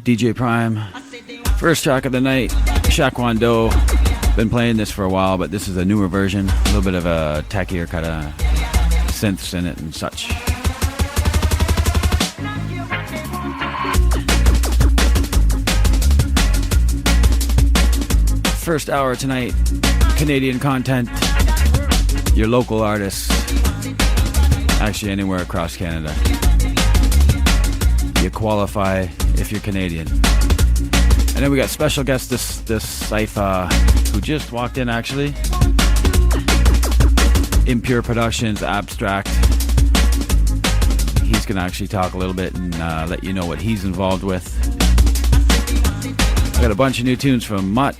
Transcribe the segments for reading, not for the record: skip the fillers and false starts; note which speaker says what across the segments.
Speaker 1: DJ Prime. First track of the night, Shakwando. Been playing this for a while, but this is a newer version. A little bit of a techier kind of synths in it and such. First hour tonight, Canadian content, your local artists, actually anywhere across Canada. You qualify if you're Canadian. And then we got special guest D-Syfa, who just walked in actually. Impure Productions, Abstract. He's gonna actually talk a little bit and let you know what he's involved with. I got a bunch of new tunes from Mutt,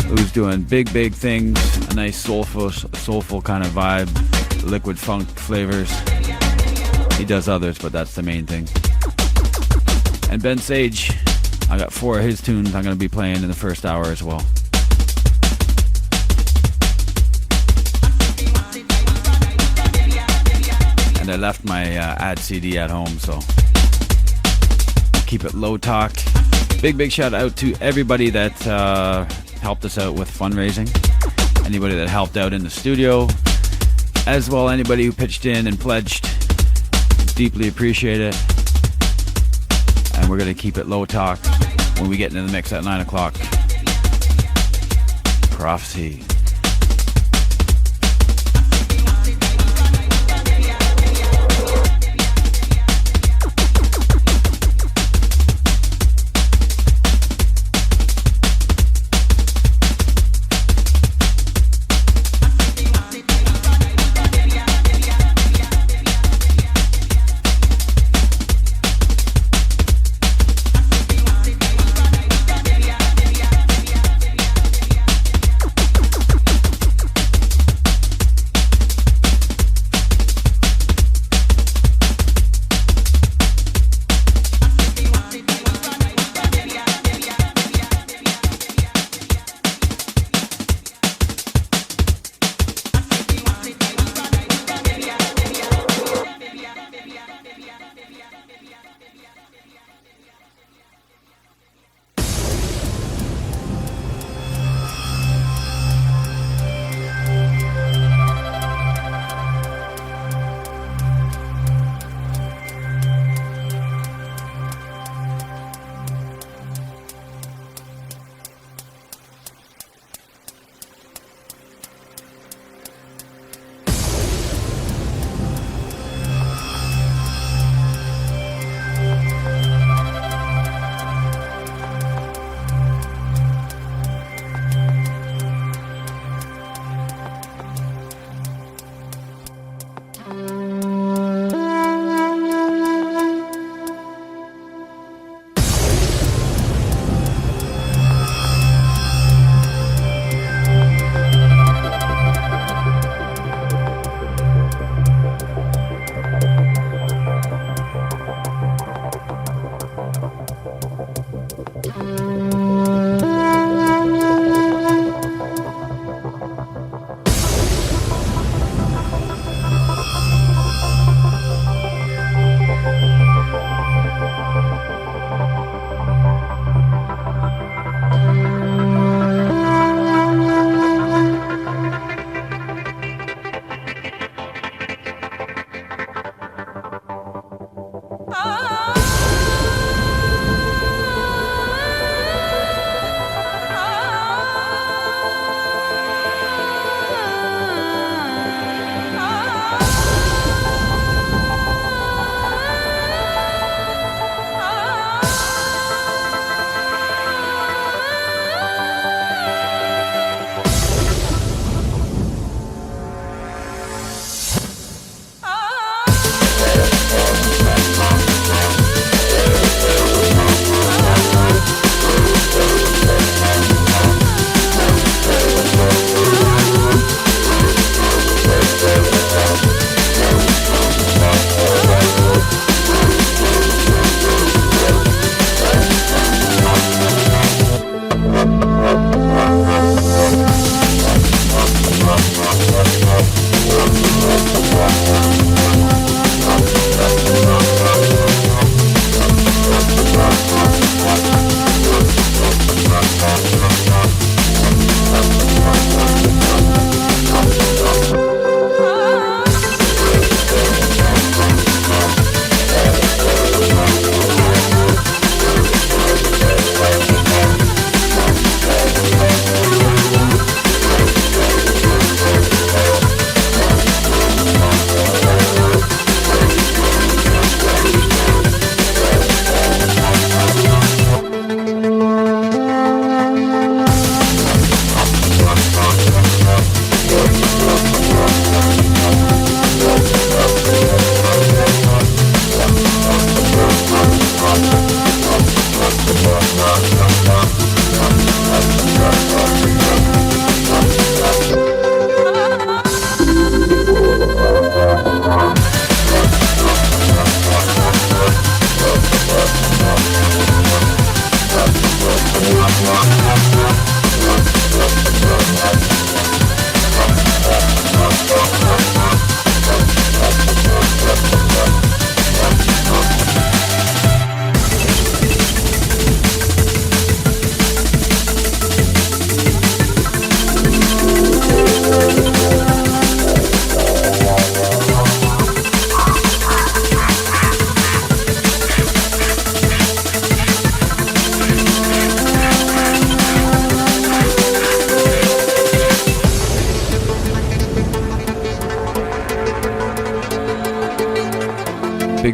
Speaker 1: who's doing big things, a nice soulful kind of vibe, liquid funk flavors. He does others, but that's the main thing. And Ben Sage, I got 4 of his tunes I'm going to be playing in the first hour as well. And I left my ad CD at home, so keep it low talk. Big shout out to everybody that helped us out with fundraising. Anybody that helped out in the studio, as well anybody who pitched in and pledged. Deeply appreciate it. And we're going to keep it low talk when we get into the mix at 9 o'clock. Prophecy.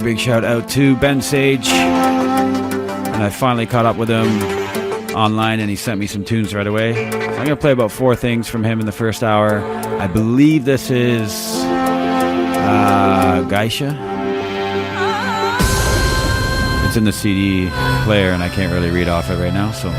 Speaker 1: Big shout out to Ben Sage, and I finally caught up with him online and he sent me some tunes right away. So I'm going to play about 4 things from him in the first hour. I believe this is Geisha. It's in the CD player and I can't really read off it right now, so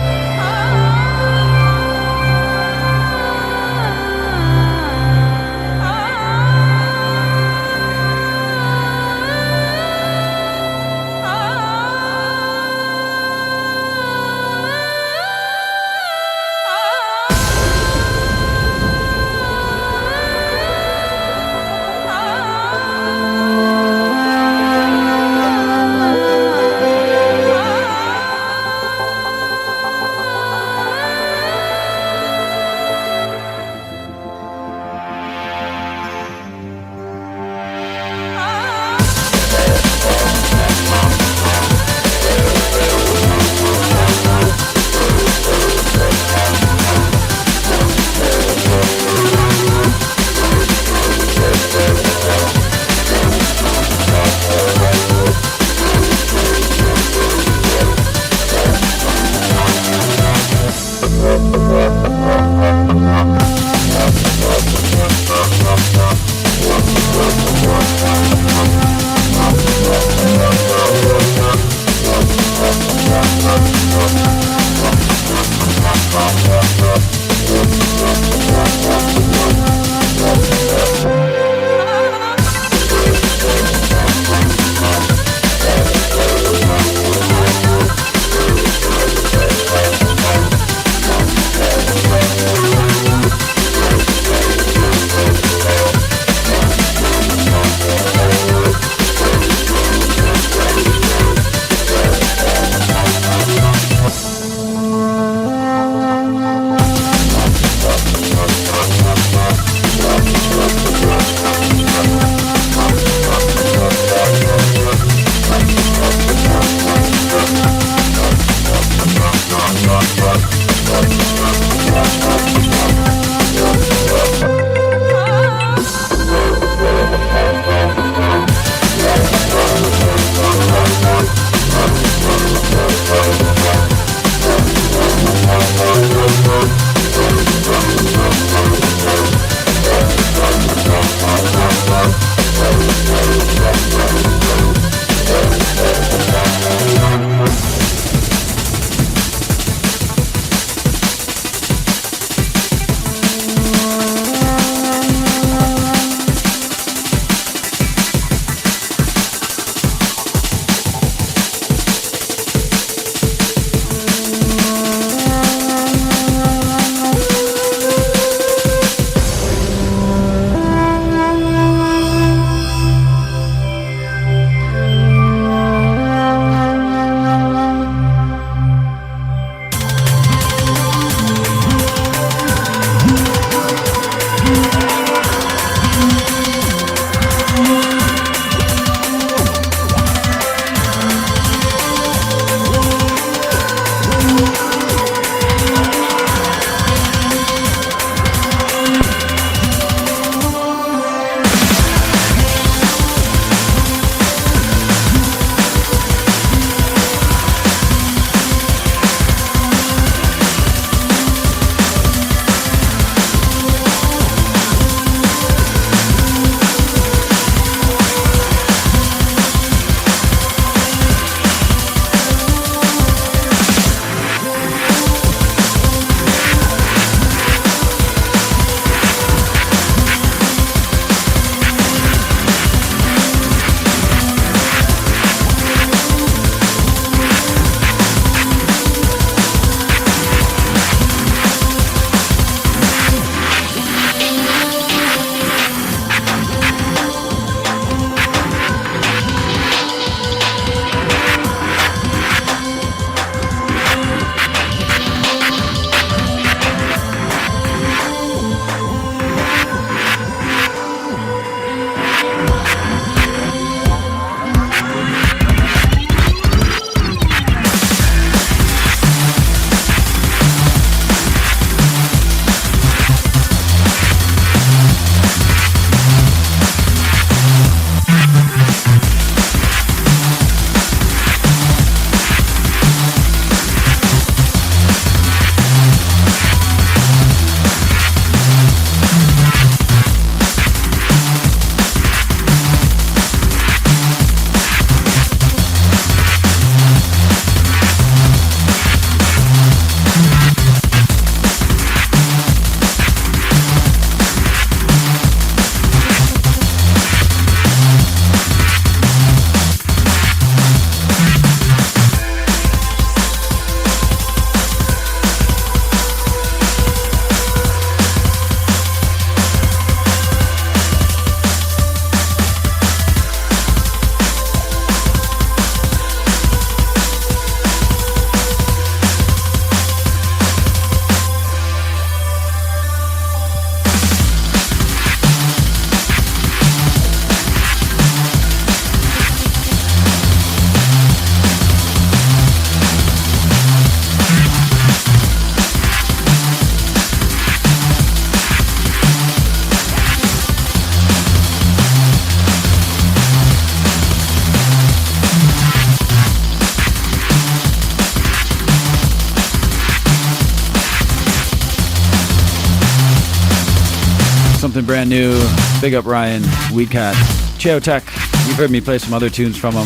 Speaker 1: something brand new. Big up Ryan, WeCat, Cheo Tech. You've heard me play some other tunes from them.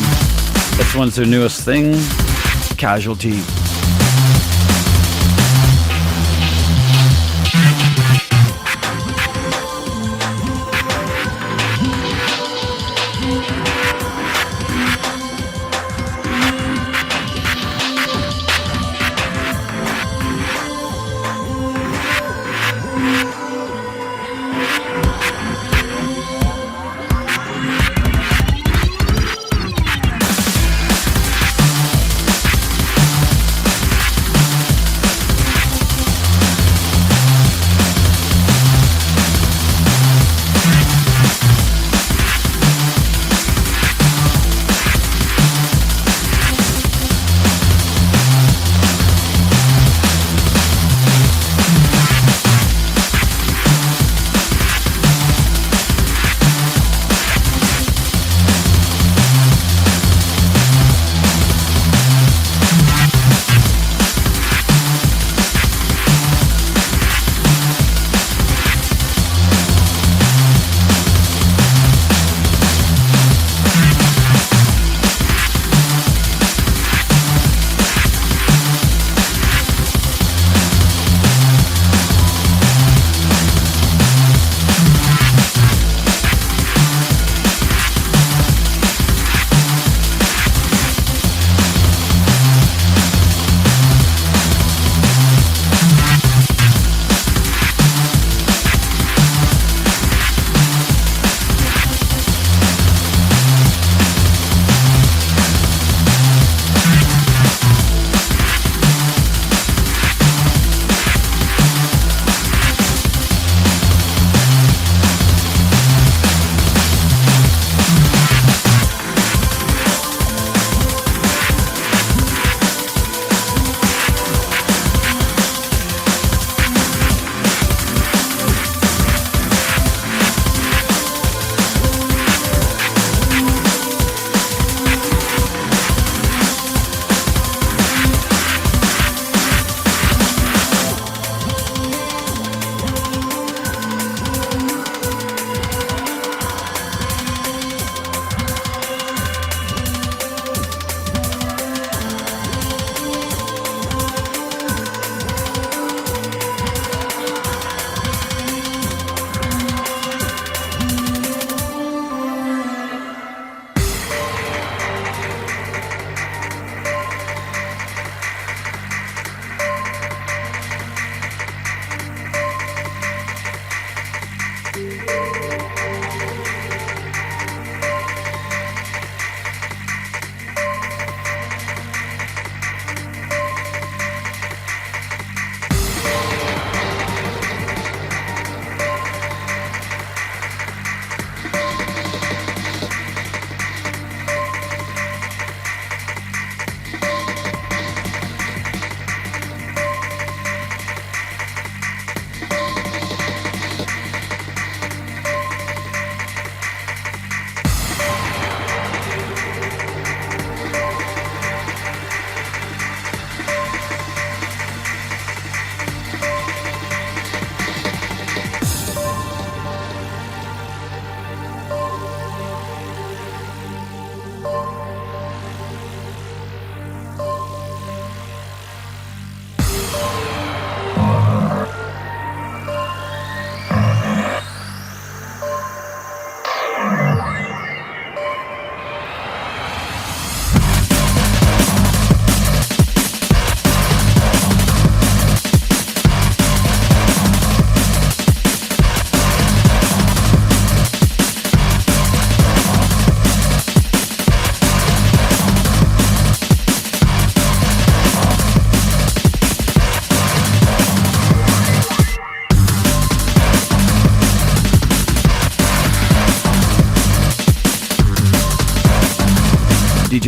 Speaker 1: This one's their newest thing, Casualty.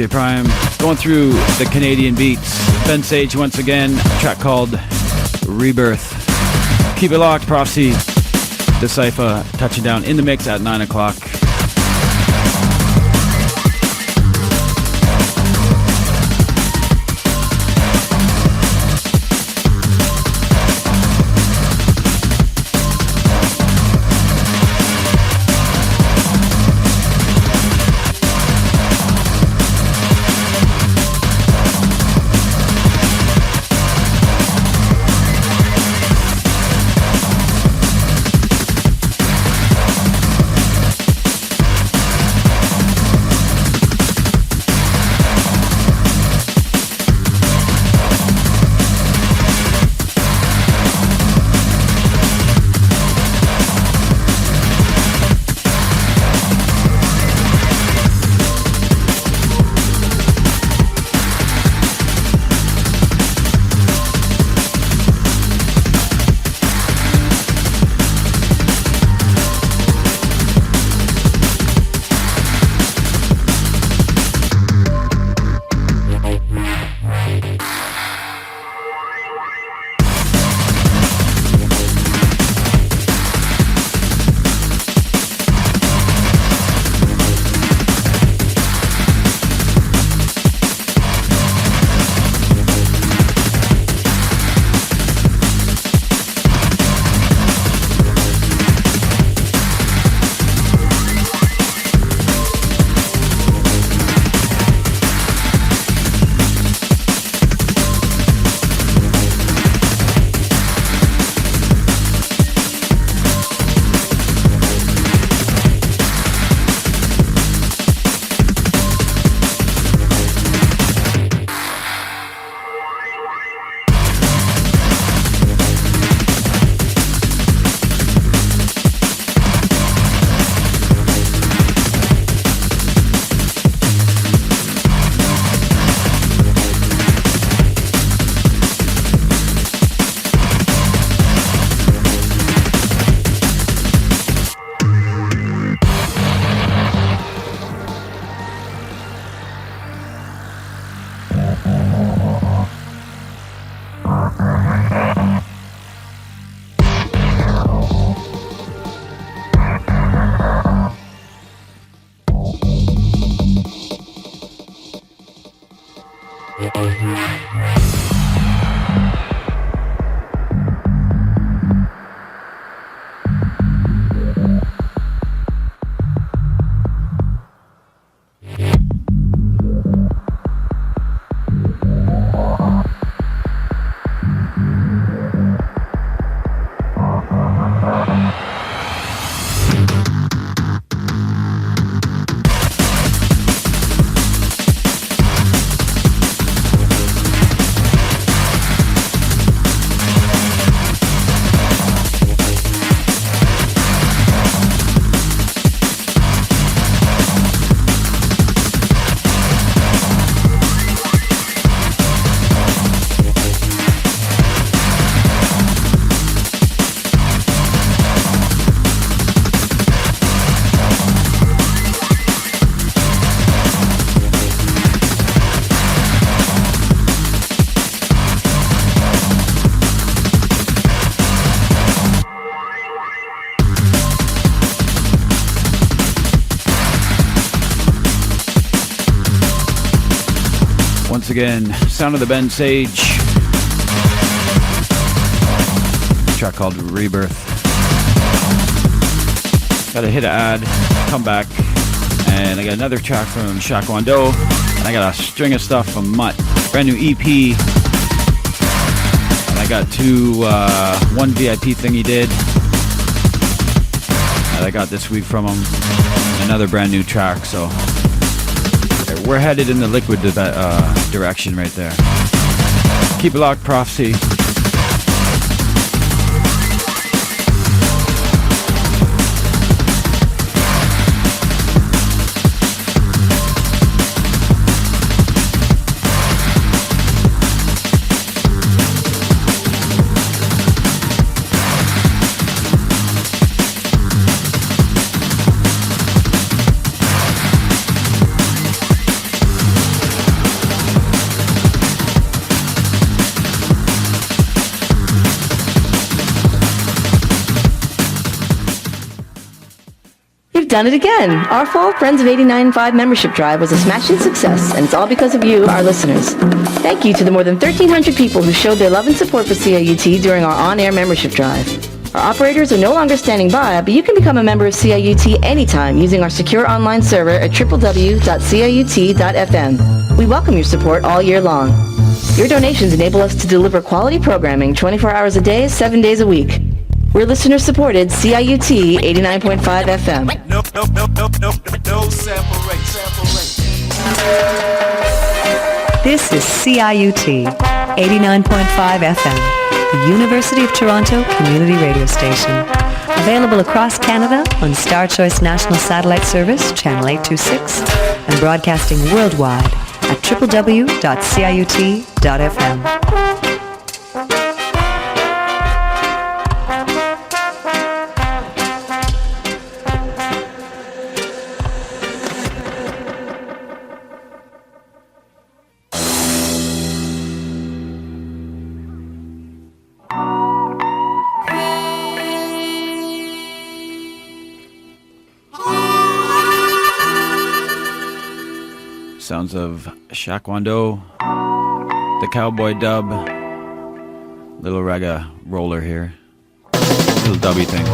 Speaker 1: DJ Prime, going through the Canadian beats. Ben Sage once again, a track called Rebirth. Keep it locked, Prophecy. D-Syfa touching down in the mix at 9 o'clock. once again. Sound of the Ben Sage. A track called Rebirth. Gotta hit an ad, come back, and I got another track from Shakwando, and I got a string of stuff from Mutt. Brand new EP. And I got one VIP thing he did that I got this week from him. Another brand new track, so we're headed in the liquid direction right there. Keep it locked, Prophecy.
Speaker 2: Done it again. Our fall Friends of 89.5 membership drive was a smashing success, and it's all because of you, our listeners. Thank you to the more than 1,300 people who showed their love and support for CIUT during our on-air membership drive. Our operators are no longer standing by, but you can become a member of CIUT anytime using our secure online server at www.ciut.fm. We welcome your support all year long. Your donations enable us to deliver quality programming 24 hours a day, 7 days a week. We're listener-supported CIUT 89.5 FM.
Speaker 3: No separation.
Speaker 4: This is CIUT 89.5 FM, the University of Toronto Community Radio Station. Available across Canada on Star Choice National Satellite Service, Channel 826, and broadcasting worldwide at www.ciut.fm.
Speaker 1: Sounds of Shakwando, the cowboy dub, little reggae roller here, little dubby thing.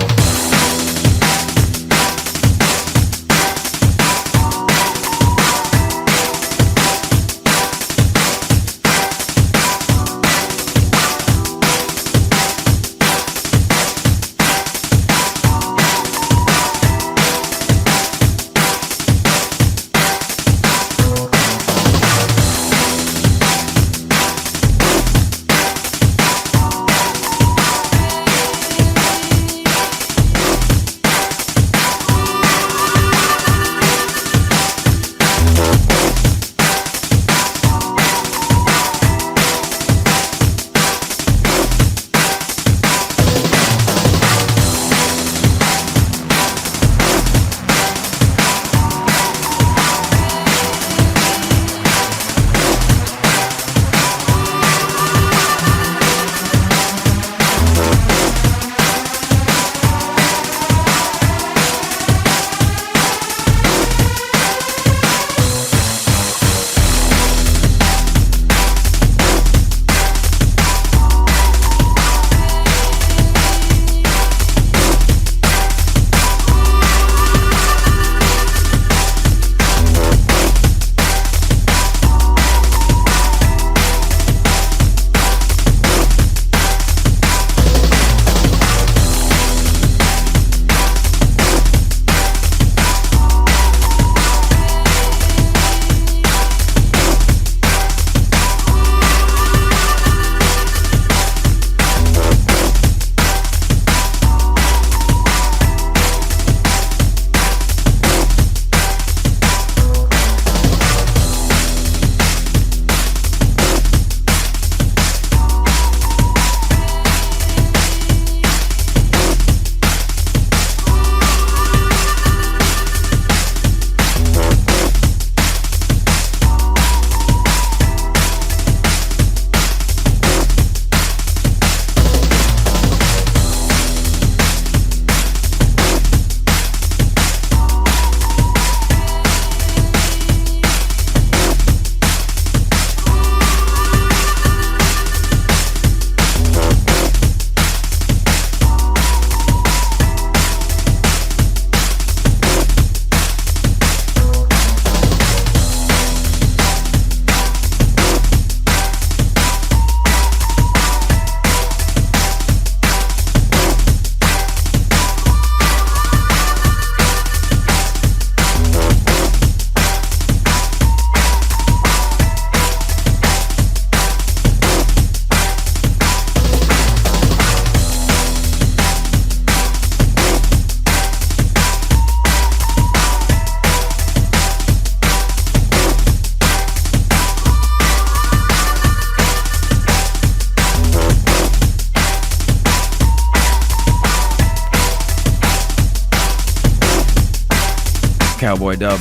Speaker 1: cowboy dub.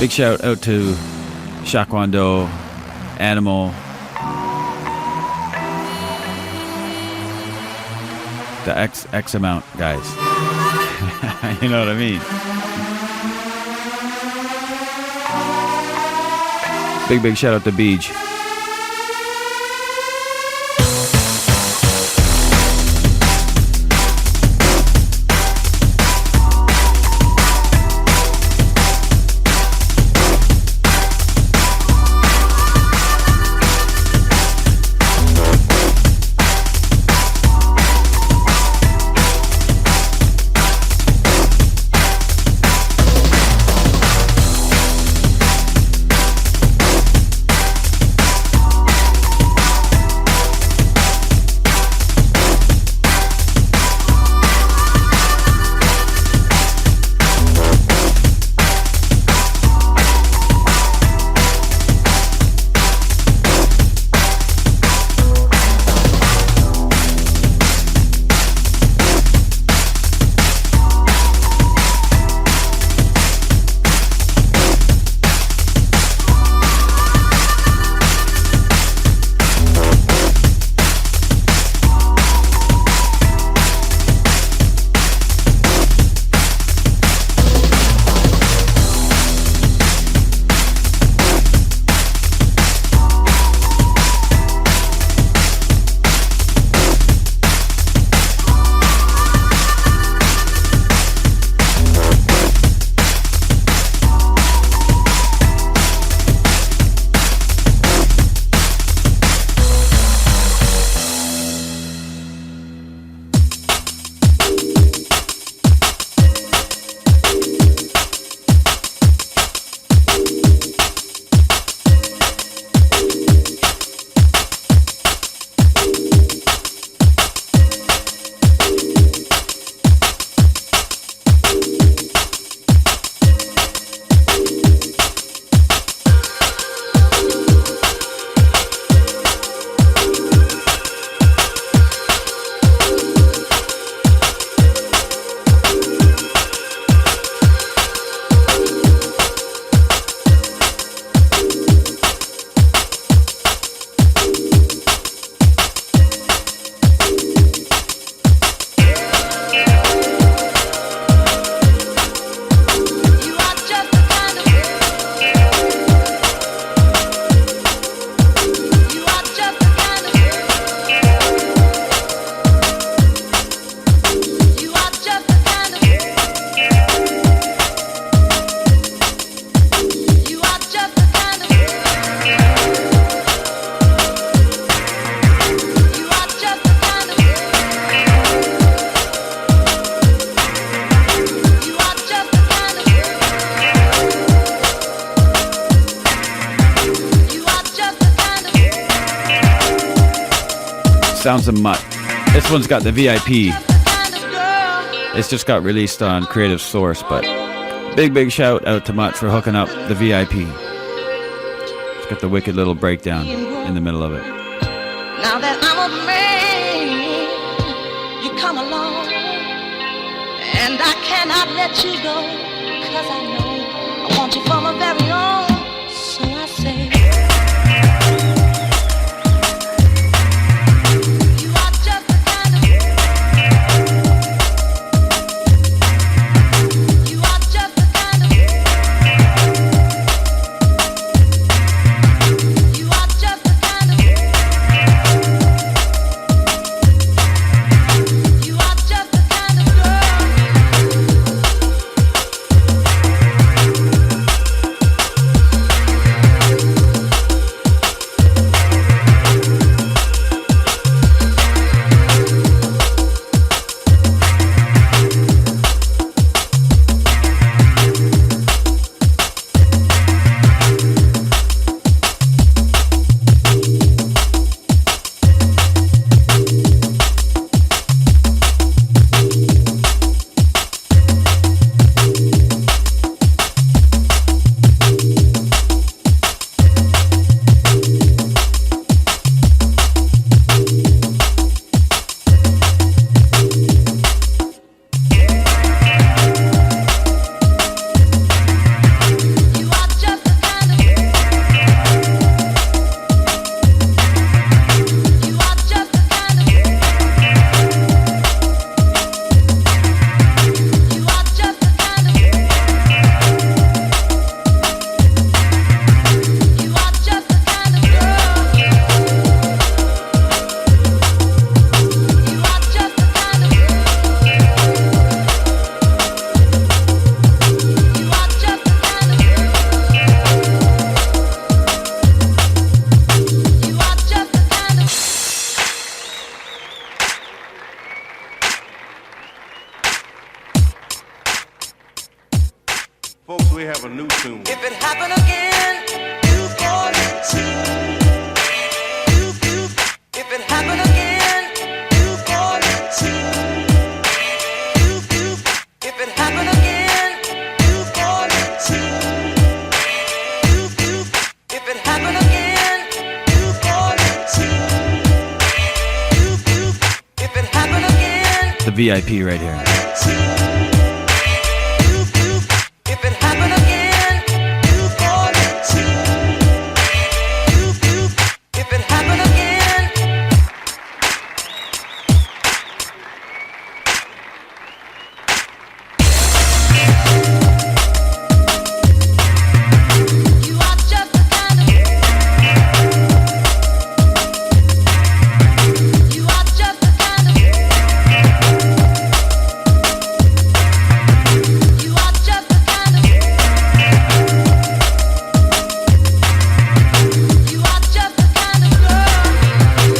Speaker 1: Big shout out to Shakwando, Animal, the X amount guys. You know what I mean? Big shout out to Beej. Sounds of Mutt. This one's got the VIP. It's just got released on Creative Source, but big shout out to Mutt for hooking up the VIP. It's got the wicked little breakdown in the middle of it.
Speaker 3: Now that I'm a man, you come along, and I cannot let you go, 'cause I know I want you for my very own. So I say, you are just the kind of, you are just the kind of, you are just the kind of, you are just the kind of girl.
Speaker 5: we have a new tune.
Speaker 3: If it happened again, you fall into. If it happened again, you fall into. If it happened again, you fall into. If it happened again, you fall into. If it happened again,
Speaker 1: the VIP right here.
Speaker 3: if it happened again, you fall into. If it happened again, you are just the kind of. You are just the kind of. You are just the kind of. You are just the kind of You are just the kind of. You are just the kind of. You are just the kind of.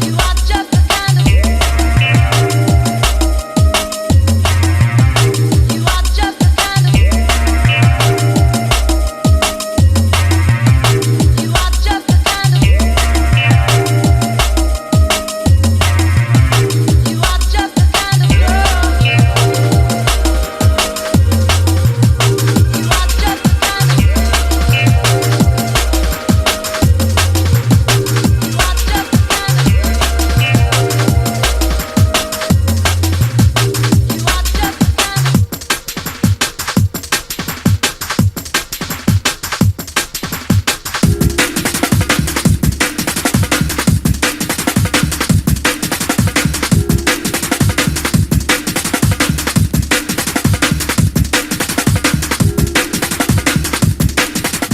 Speaker 3: You are just the kind of girl. You are just the kind of. You are just the kind of.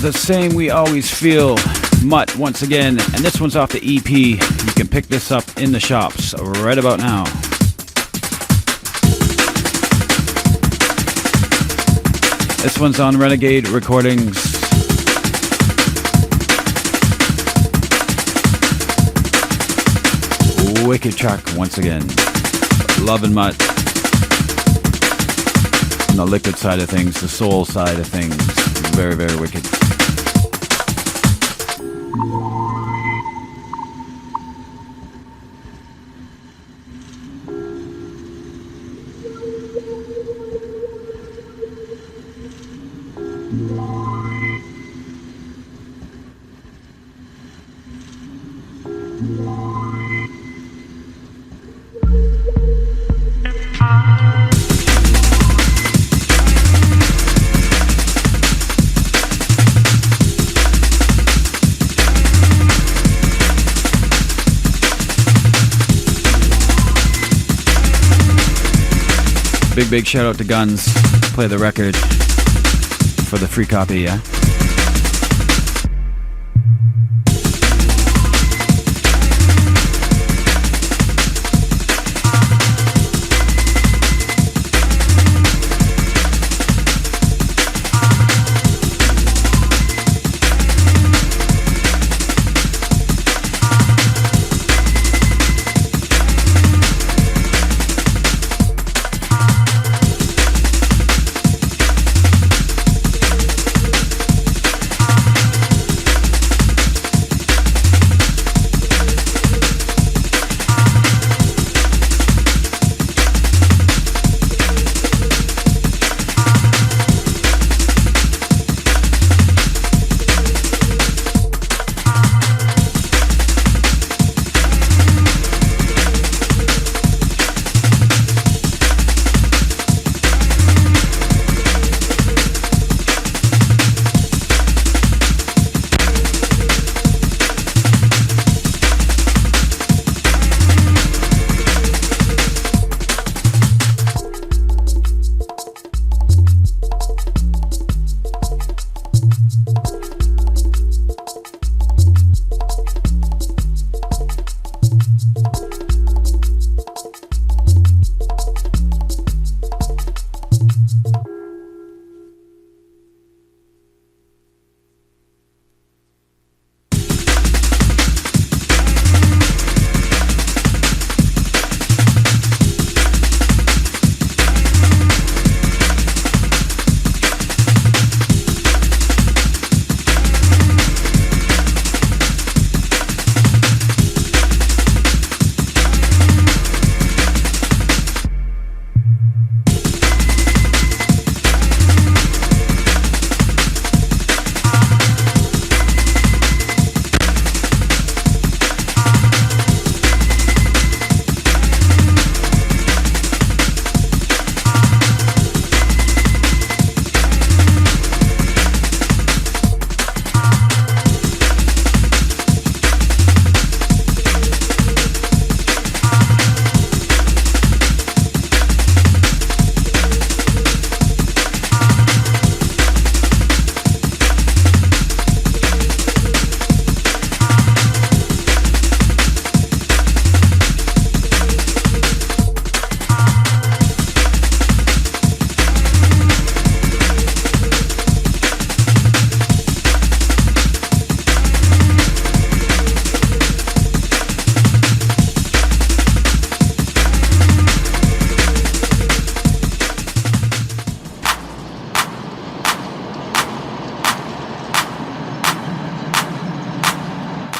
Speaker 1: The Same We Always Feel, Mutt once again, and this one's off the EP. You can pick this up in the shops right about now. This one's on Renegade Recordings. Wicked track once again. Love and Mutt. On the liquid side of things, the soul side of things. Very, very wicked. Big shout out to Guns. Play the record for the free copy, yeah?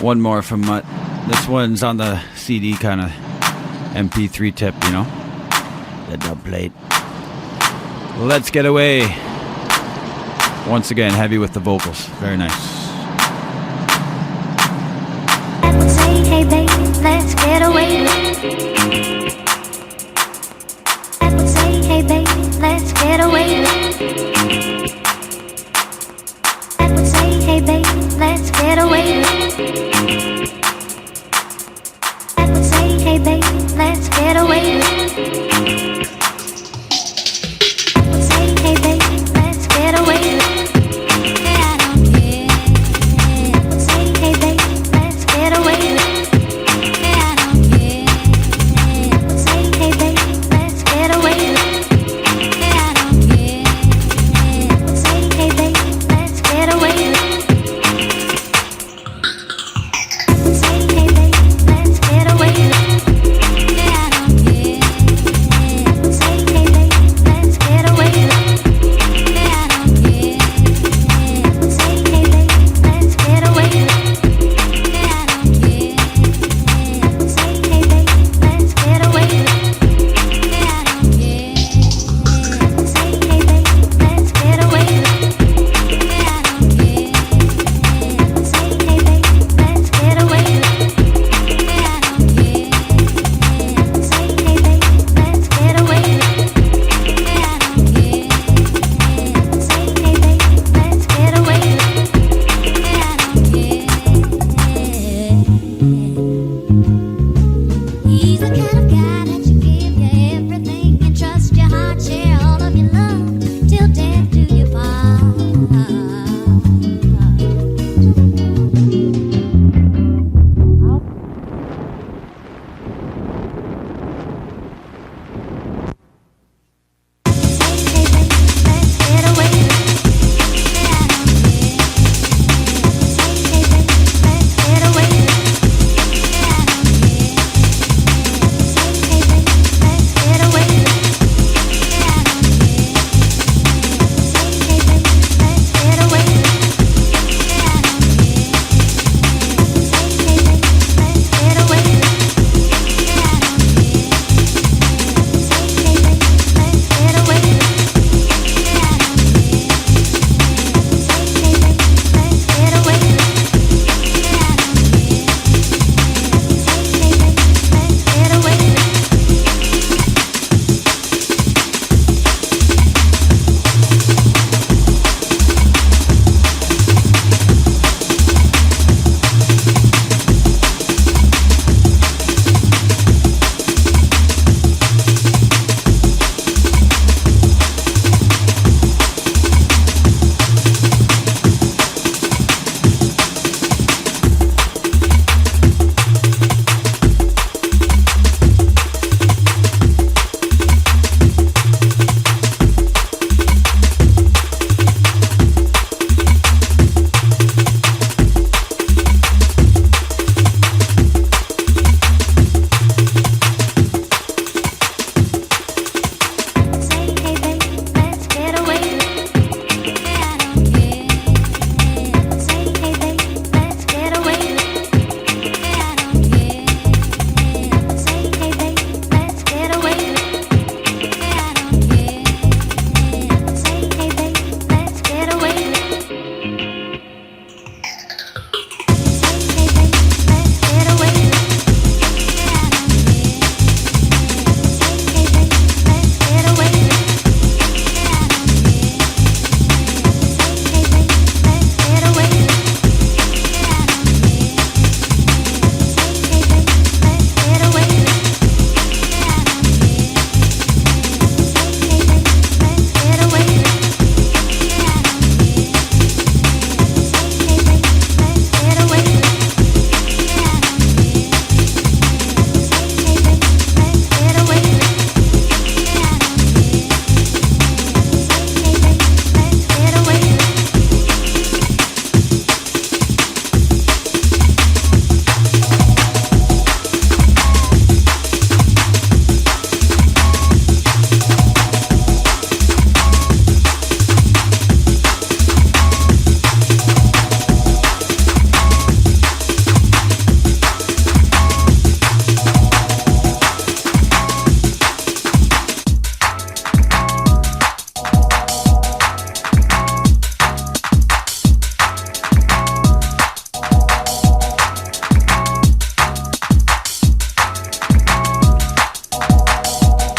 Speaker 1: One more from Mutt. This one's on the CD kind of MP3 tip, you know? The dub plate. Let's Get Away. Once again, heavy with the vocals. Very nice.
Speaker 5: I would say, hey baby, let's get away. I would say, hey baby, let's get away. I would say, hey baby, let's get away. I would say, hey baby, let's get away. I would say, hey baby, let's get away. I don't care. I would say, hey baby, let's get away. I don't care. I would say, hey baby, let's get away. I don't care. I would say, hey baby, let's get away. I would say, hey baby, let's get away. I don't care.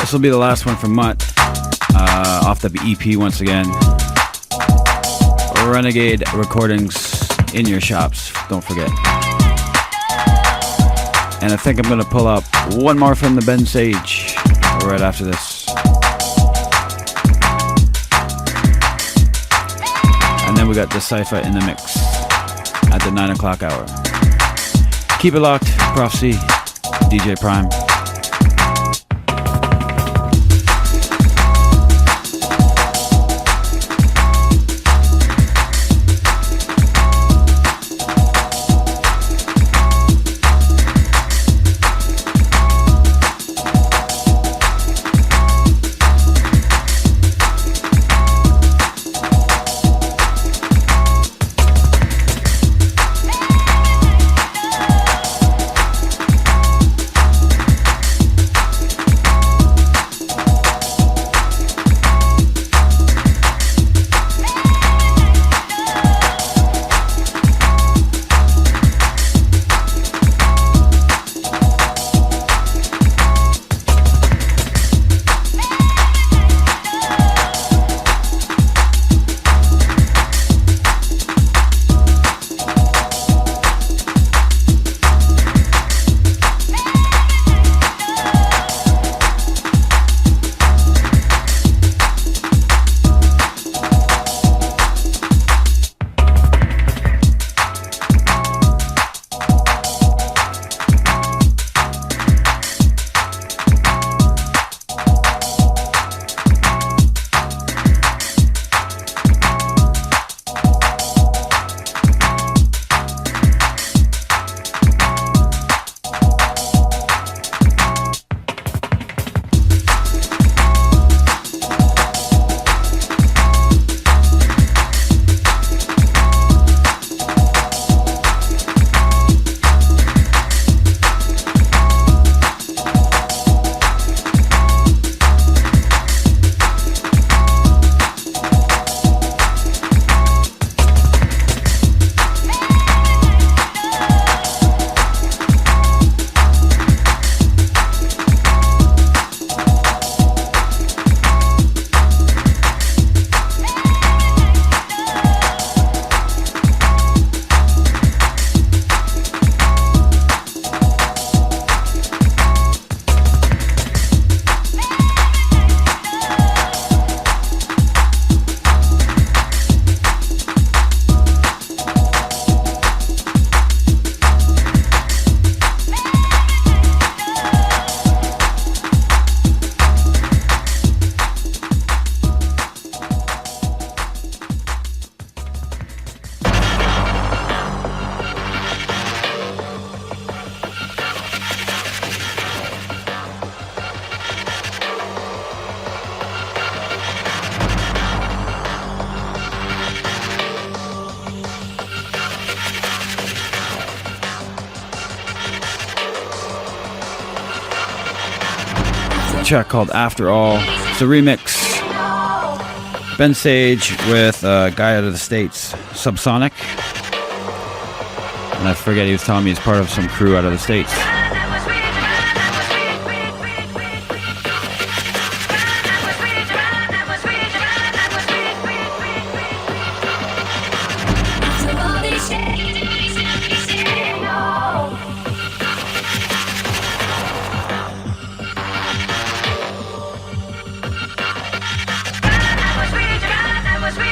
Speaker 1: This will be the last one from Mutt, off the EP once again. Renegade Recordings in your shops, don't forget. And I think I'm going to pull up one more from the Ben Sage right after this. And then we got D-Syfa in the mix at the 9 o'clock hour. Keep it locked, Prophecy, DJ Prime. Track called After All. It's a remix. Ben Sage with a guy out of the States, Subsonic. And I forget, he was telling me he's part of some crew out of the States.
Speaker 5: Sweet.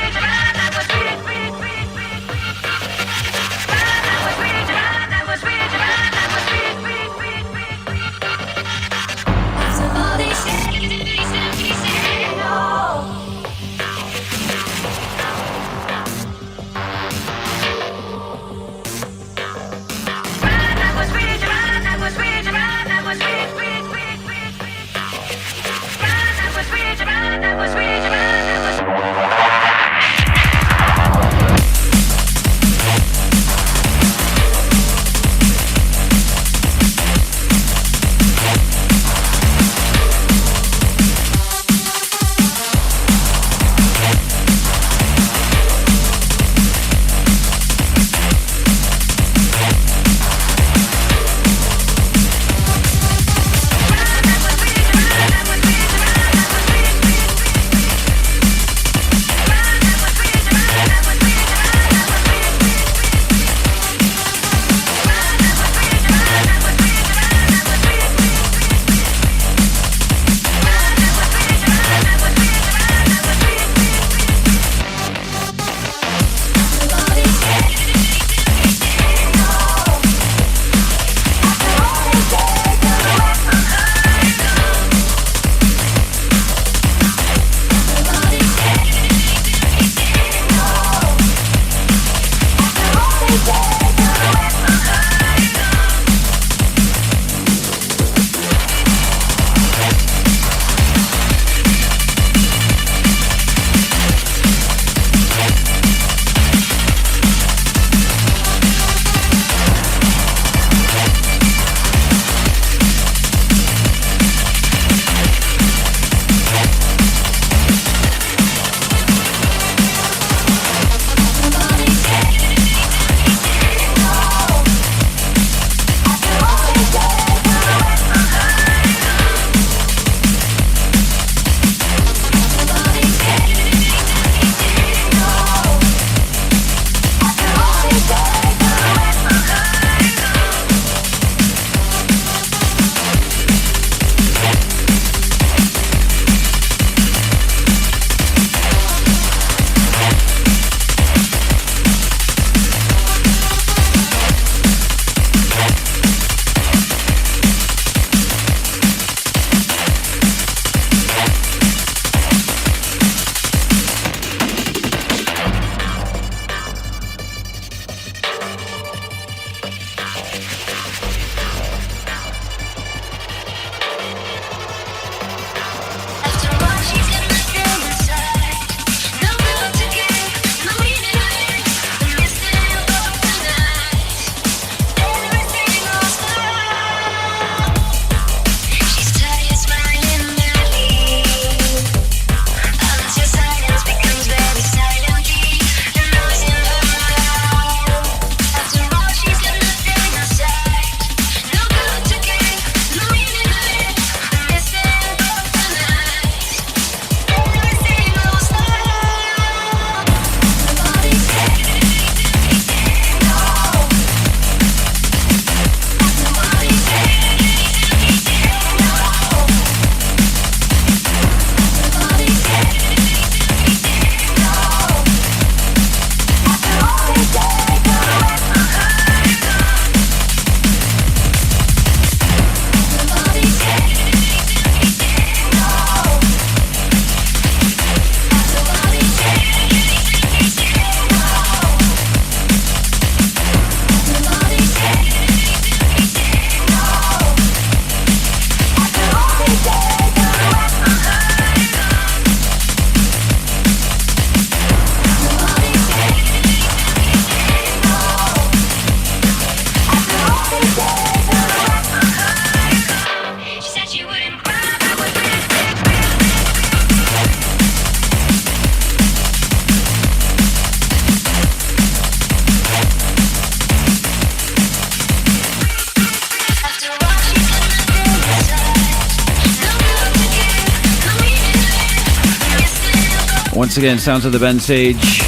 Speaker 1: Once again, sounds of the Ben Sage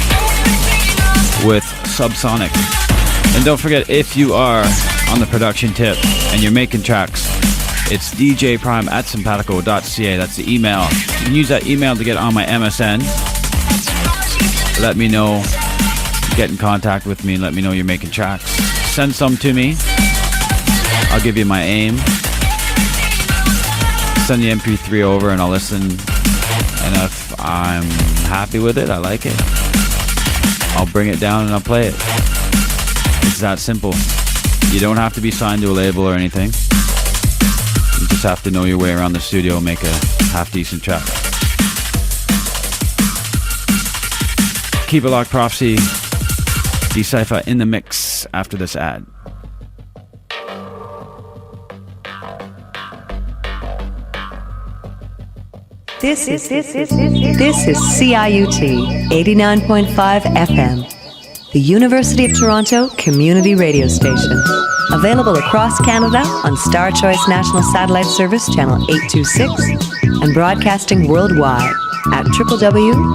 Speaker 1: with Subsonic. And don't forget, if you are on the production tip and you're making tracks, it's djprime@simpatico.ca. That's the email. You can use that email to get on my MSN. Let me know, get in contact with me and let me know you're making tracks. Send some to me. I'll give you my aim. Send the MP3 over and I'll listen. And if I'm happy with it, I like it, I'll bring it down and I'll play it. It's that simple. You don't have to be signed to a label or anything. You just have to know your way around the studio and make a half-decent track. Keep it locked, Prophecy. D-Syfa in the mix after this ad.
Speaker 4: This is CIUT 89.5 FM, the University of Toronto community radio station. Available across Canada on Star Choice National Satellite Service Channel 826 and broadcasting worldwide at www.ciut.fm.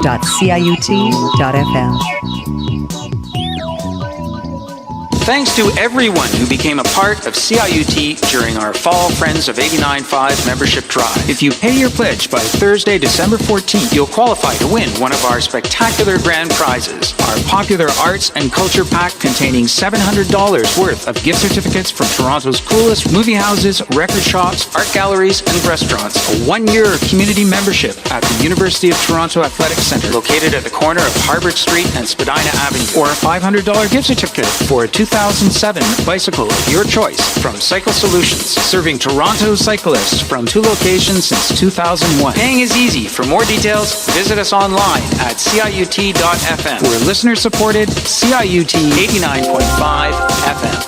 Speaker 6: Thanks to everyone who became a part of CIUT during our Fall Friends of 89.5 membership drive. If you pay your pledge by Thursday, December 14th, you'll qualify to win one of our spectacular grand prizes. Our popular arts and culture pack containing $700 worth of gift certificates from Toronto's coolest movie houses, record shops, art galleries, and restaurants. A 1-year community membership at the University of Toronto Athletic Centre, located at the corner of Harbert Street and Spadina Avenue. Or a $500 gift certificate for a 2007 bicycle of your choice from Cycle Solutions, serving Toronto cyclists from 2 locations since 2001. Paying is easy. For more details, visit us online at ciut.fm. We're listener-supported CIUT 89.5 FM.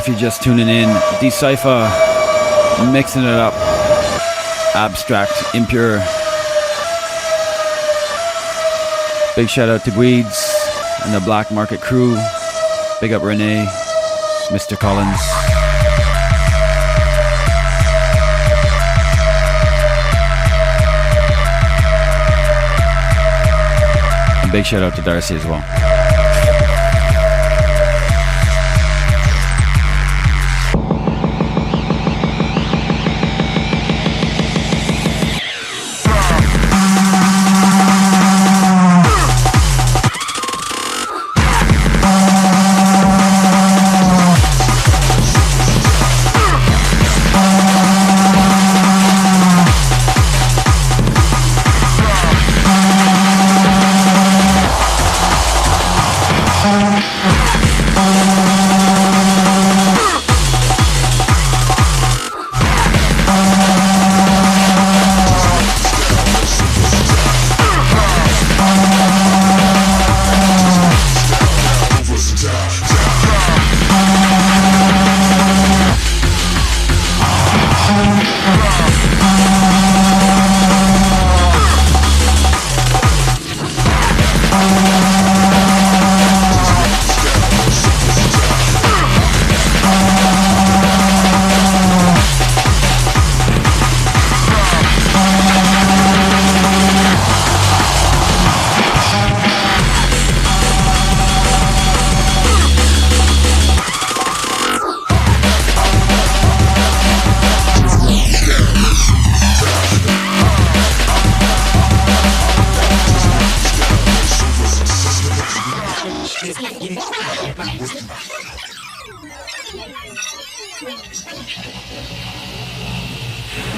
Speaker 1: If you're just tuning in, D-Syfa mixing it up. Abstract, impure. Big shout out to Guides and the Black Market crew. Big up Renee, Mr. Collins. And big shout out to Darcy as well.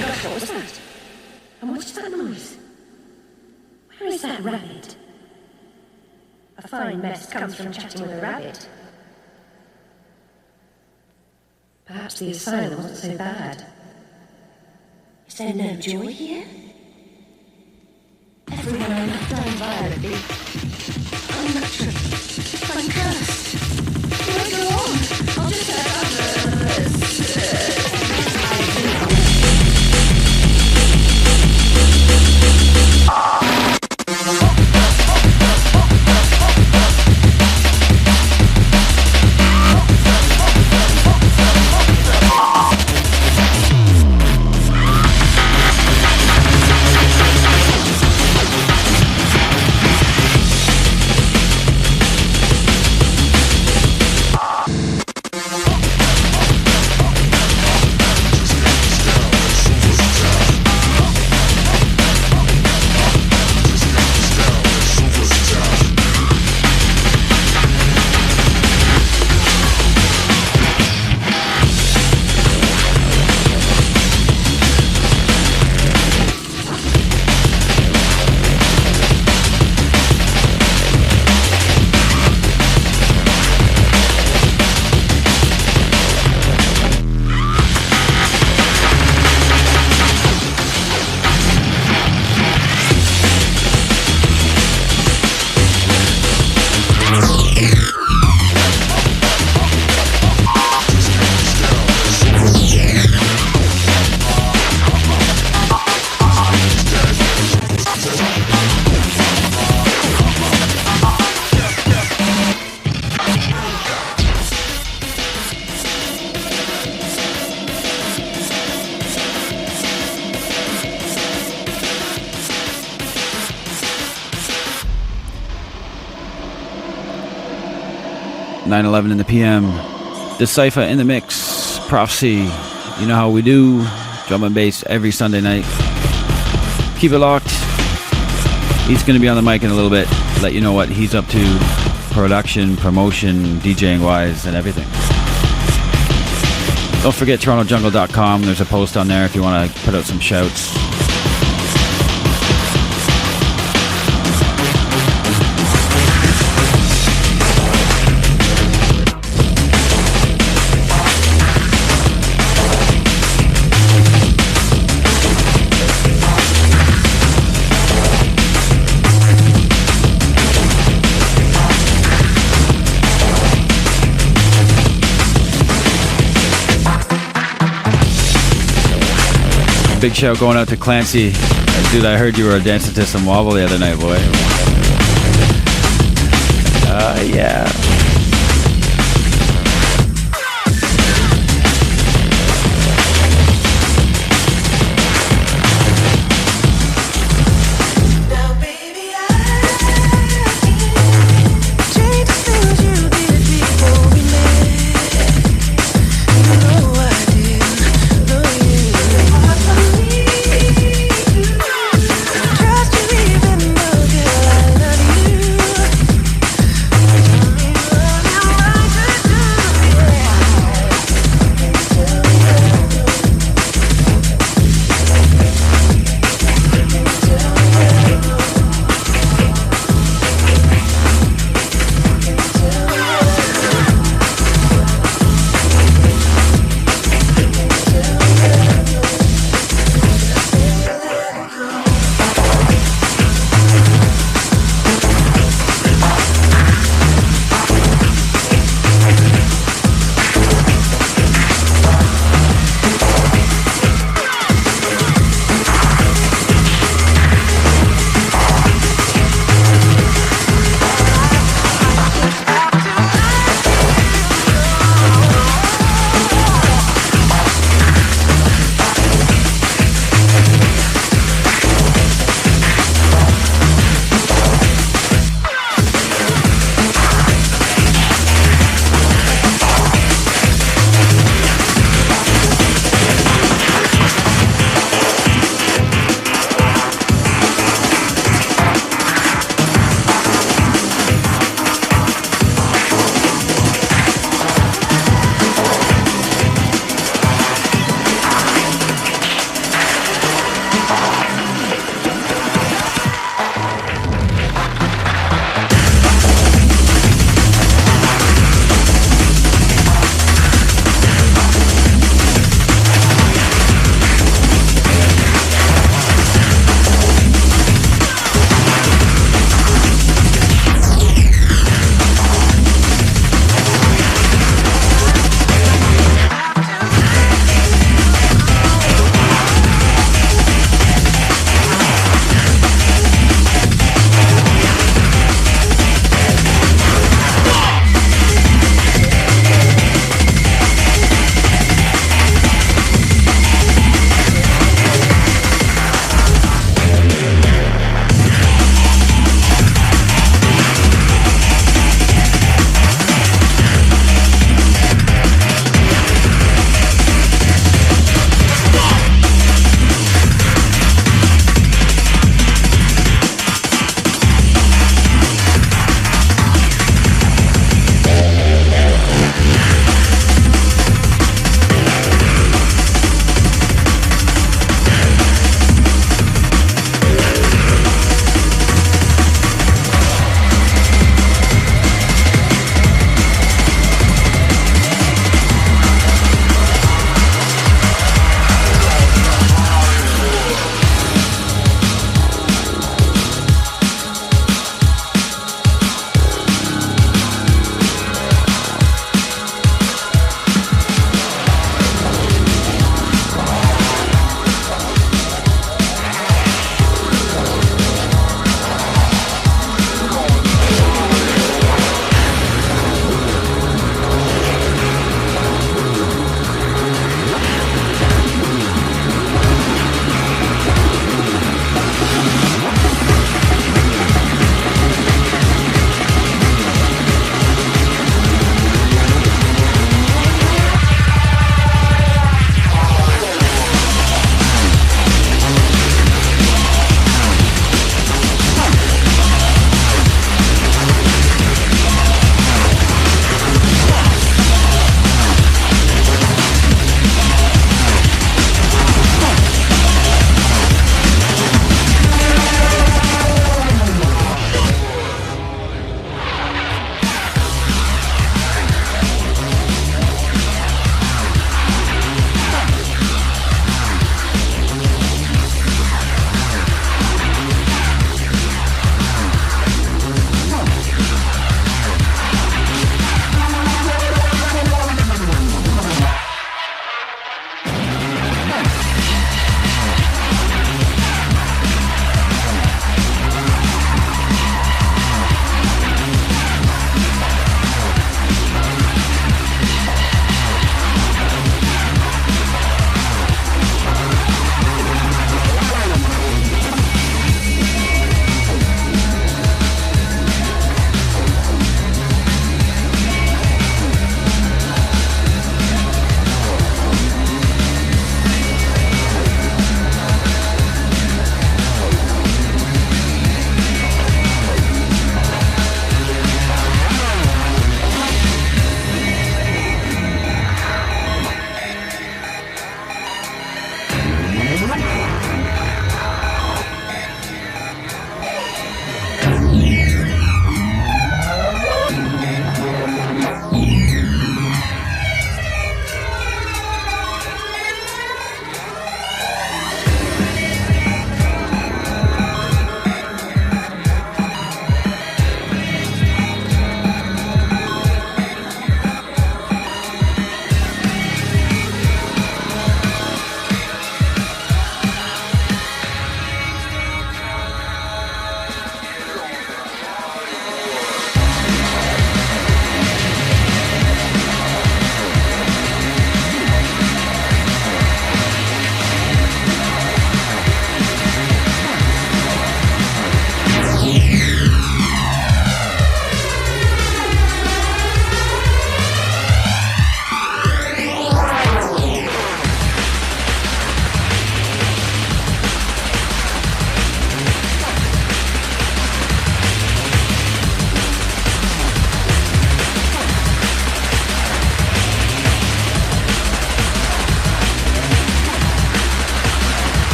Speaker 7: Gosh, what was that? And what's that noise? Where is that rabbit? A fine mess comes from chatting with a rabbit. Perhaps the asylum wasn't so bad. Is there no joy here? Everyone I love died violently. Unnatural. I'm cursed. Can I go on? I'll just
Speaker 1: .11 in the PM. D-Syfa in the mix. Prophecy. You know how we do. Drum and bass every Sunday night. Keep it locked. He's going to be on the mic in a little bit. Let you know what he's up to. Production, promotion, DJing wise, and everything. Don't forget TorontoJungle.com. There's a post on there if you want to put out some shouts. Big shout going out to Clancy. Dude, I heard you were dancing to some wobble the other night, boy. Yeah.
Speaker 5: Trust you even though, girl, I love you.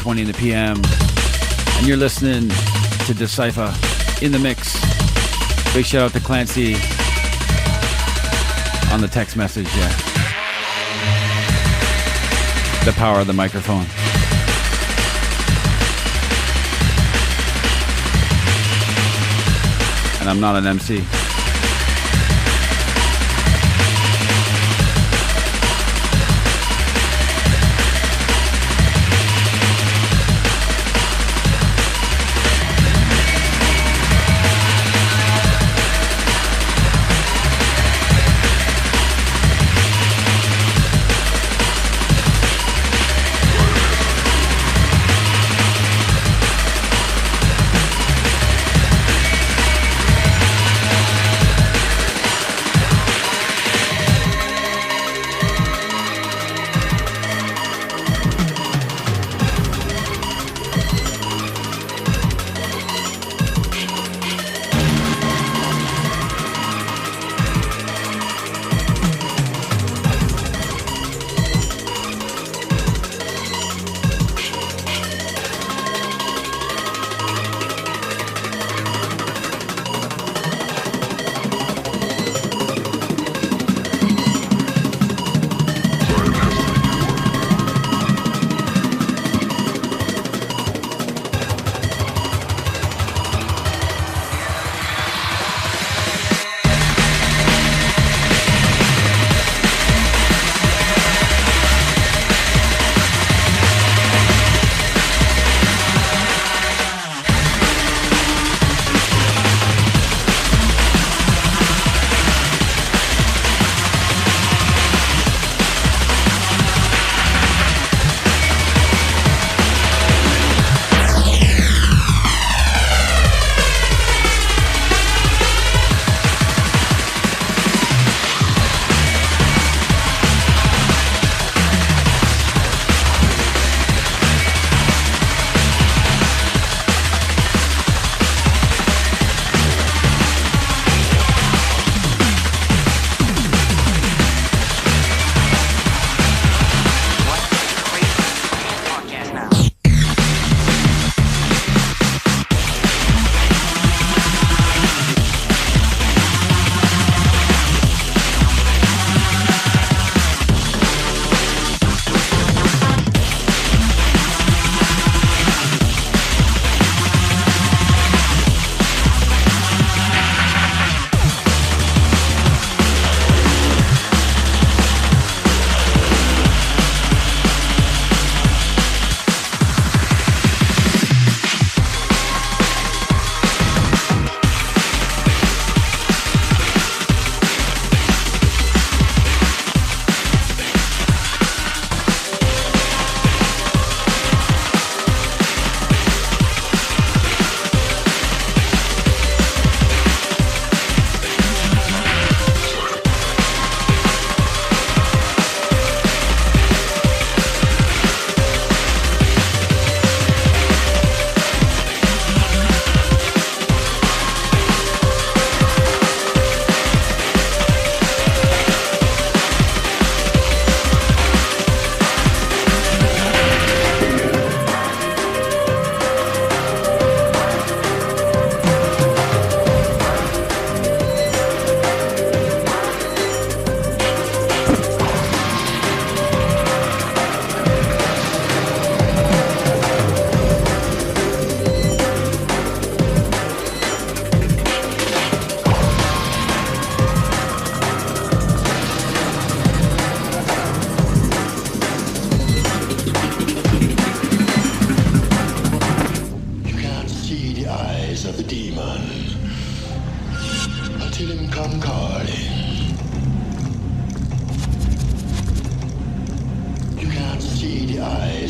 Speaker 1: 9:20 in the PM. And you're listening to D-Syfa in the mix. Big shout out to Clancy on the text message, yeah. The power of the microphone. And I'm not an MC.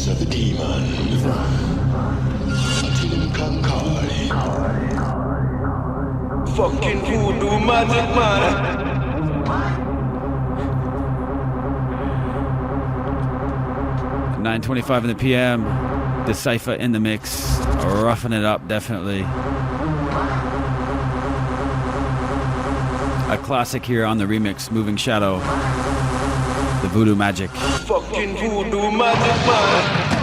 Speaker 8: eyes of the demon until him come calling. Fucking voodoo magic, man.
Speaker 1: 9:25 in the PM. D-Syfa in the mix, roughing it up, definitely. A classic here on the remix, Moving Shadow, the Voodoo Magic.
Speaker 8: Fucking voodoo magic, man.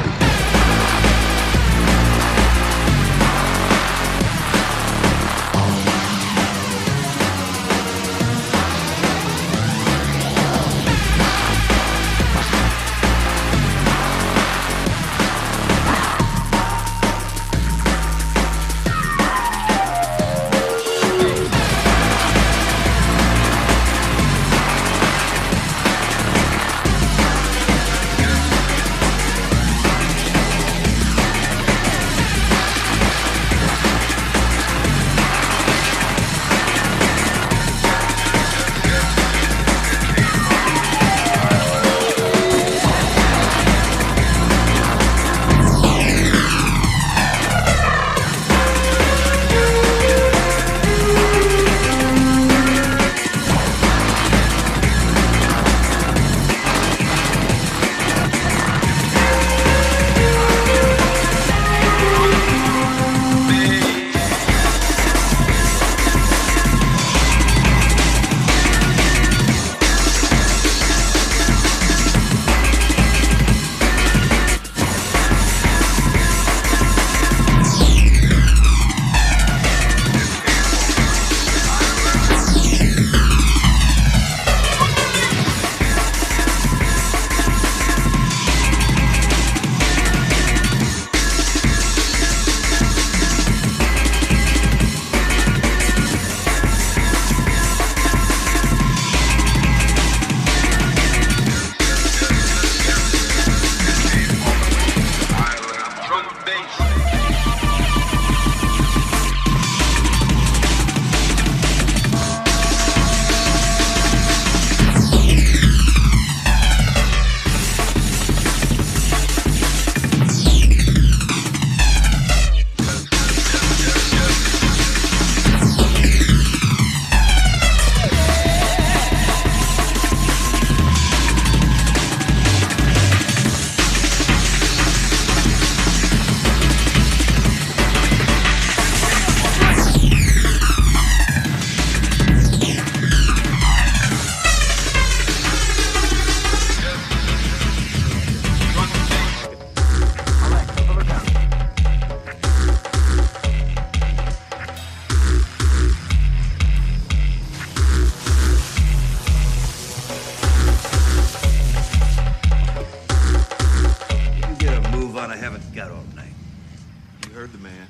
Speaker 9: You heard the man.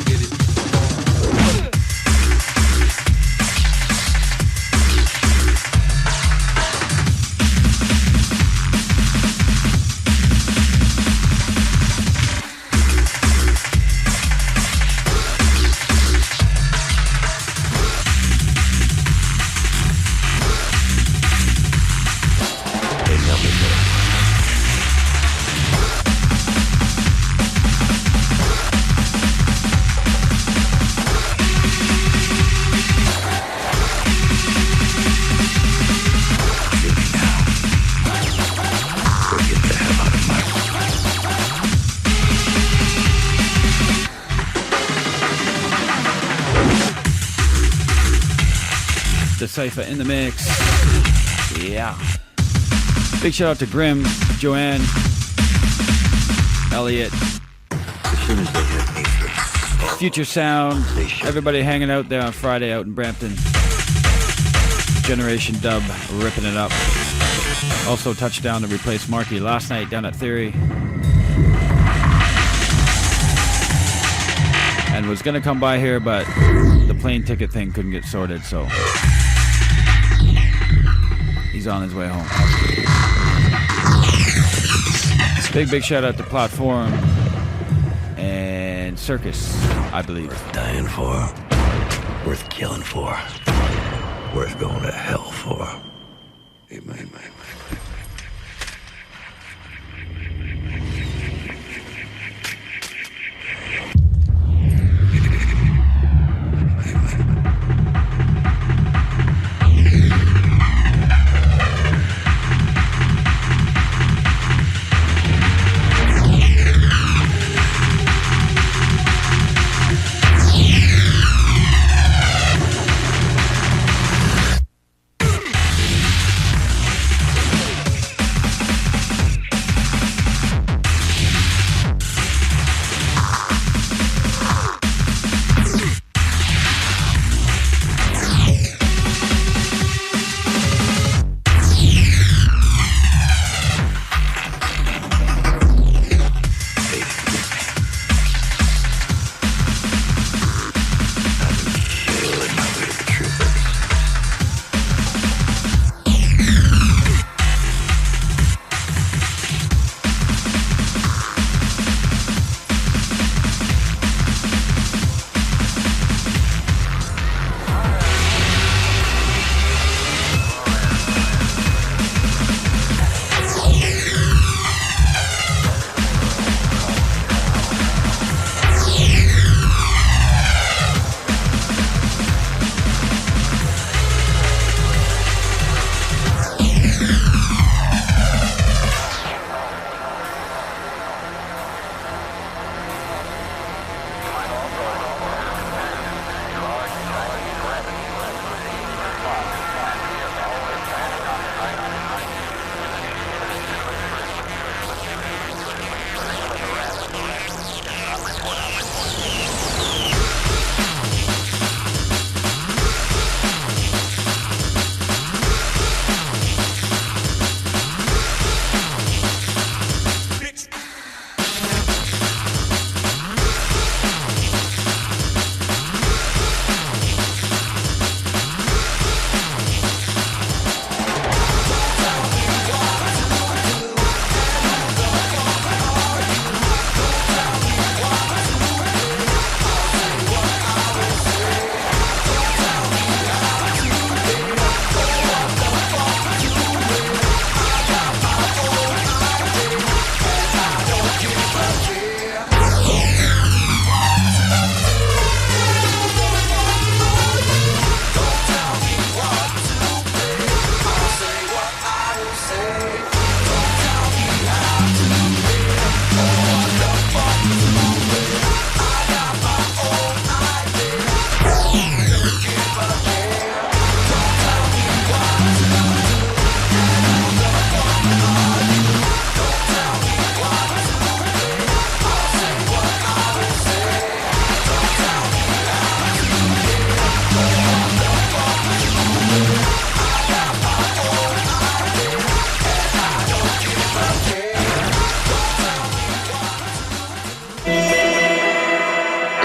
Speaker 9: Get it.
Speaker 1: D-Syfa in the mix. Yeah. Big shout out to Grim, Joanne, Elliot, Future Sound, everybody hanging out there on Friday out in Brampton. Generation Dub ripping it up. Also touchdown to replace Marky last night down at Theory. And was gonna come by here, but the plane ticket thing couldn't get sorted, so he's on his way home. Big shout out to Platform and Circus, I believe.
Speaker 10: Worth dying for, worth killing for, worth going to hell for. Amen.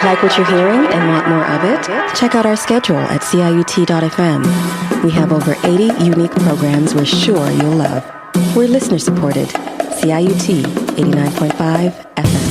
Speaker 2: Like what you're hearing and want more of it? Check out our schedule at CIUT.fm. We have over 80 unique programs we're sure you'll love. We're listener supported. CIUT 89.5 FM.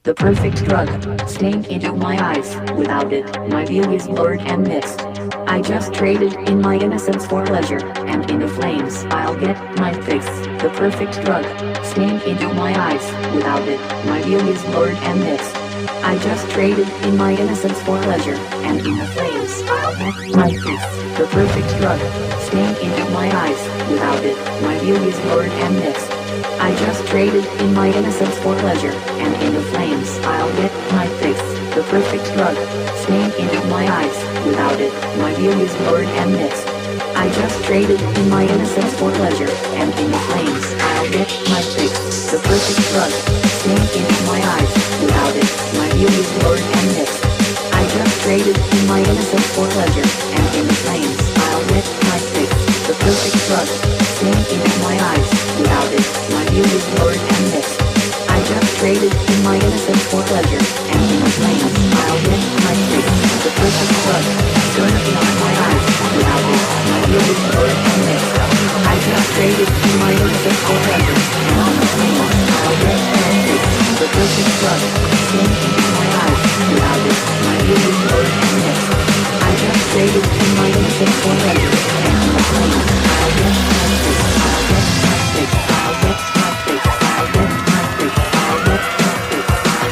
Speaker 11: The perfect drug, staying into my eyes. Without it, my view is blurred and mixed. I just traded in my innocence for pleasure, and in the flames I'll get my fix. The perfect drug, staying into my eyes. Without it, my view is blurred and mixed. I just traded in my innocence for pleasure, and in the flames I'll get my fix. The perfect drug, staying into my eyes. Without it, my view is blurred and mixed. I just traded in my innocence for pleasure, and in the flames I'll get my fix. The perfect drug, staying into my eyes. Without it, my view is blurred and mixed. I just traded in my innocence for pleasure, and in the flames I'll get my fix. The perfect drug, staying into my eyes. Without it, my view is blurred and mixed. I just traded in my innocence for pleasure, and in the flames I'll get my fix. The perfect drug, staying into my eyes. Without it, my view is blurred and mixed. I just traded in my innocence for pleasure, and in the flames I'll get my fix. The perfect drug, staying into my eyes. Without it, my view is blurred and mixed. I just traded in my innocence for pleasure, and in the flames I'll get my fix. The perfect drug, staying into my eyes. Without it, my view is blurred and mixed. I just traded in my innocence for pleasure, and in the flames I'll get my fix. I'll get my fix. I'll get my fix. I'll get my fix. I'll get my fix. I'll get my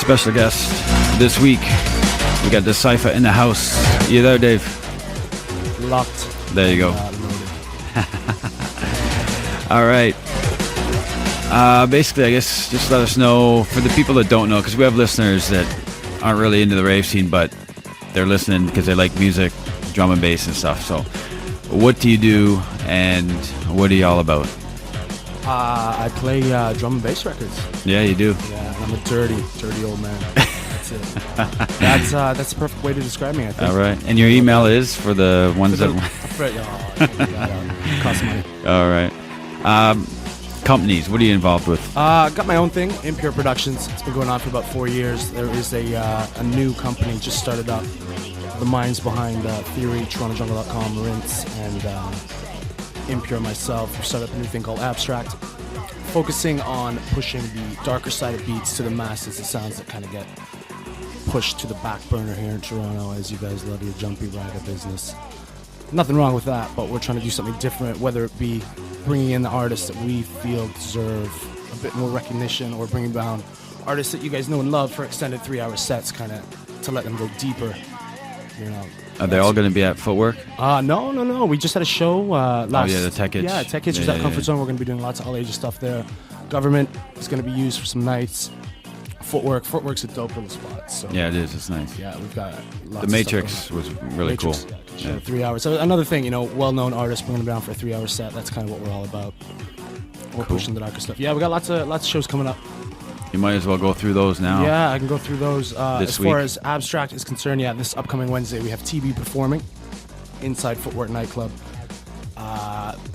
Speaker 1: Special guest this week. We got D-Syfa in the house. You there, Dave?
Speaker 12: Locked.
Speaker 1: There you go. All right. Basically, I guess just let us know, for the people that don't know, because we have listeners that aren't really into the rave scene, but they're listening because they like music, drum and bass and stuff. So what do you do and what are you all about?
Speaker 12: I play drum and bass records.
Speaker 1: Yeah, you do.
Speaker 12: Yeah, I'm a dirty old man. That's it. That's the perfect way to describe me, I think.
Speaker 1: All right. And your email is for the ones that...
Speaker 12: Costs money.
Speaker 1: All right. Companies, what are you involved with?
Speaker 12: Got my own thing, Impure Productions. It's been going on for about 4 years. There is a new company just started up. The minds behind Theory, TorontoJungle.com, Rinse, and Impure myself. We started up a new thing called Abstract, focusing on pushing the darker side of beats to the masses, the sounds that kind of get pushed to the back burner here in Toronto, as you guys love your jumpy rider business. Nothing wrong with that, but we're trying to do something different, whether it be bringing in the artists that we feel deserve a bit more recognition, or bringing down artists that you guys know and love for extended 3-hour sets, kind of to let them go deeper. You know.
Speaker 1: Are they all going to be at Footwork?
Speaker 12: No. We just had a show last.
Speaker 1: The Tech Itch.
Speaker 12: Yeah, Tech Itch was at Comfort Zone. We're going to be doing lots of all ages stuff there. Government is going to be used for some nights. Footwork's a dope little spot. So
Speaker 1: yeah, it is. It's nice.
Speaker 12: Yeah, we've got lots
Speaker 1: The Matrix was really cool.
Speaker 12: Yeah. 3 hours. So another thing, well-known artists bringing them down for a 3-hour set. That's kind of what we're all about. We're pushing the darker stuff. Yeah, we got lots of shows coming up.
Speaker 1: You might as well go through those now.
Speaker 12: Yeah, I can go through those. As
Speaker 1: week.
Speaker 12: Far as Abstract is concerned, this upcoming Wednesday we have TB performing inside Footwork nightclub.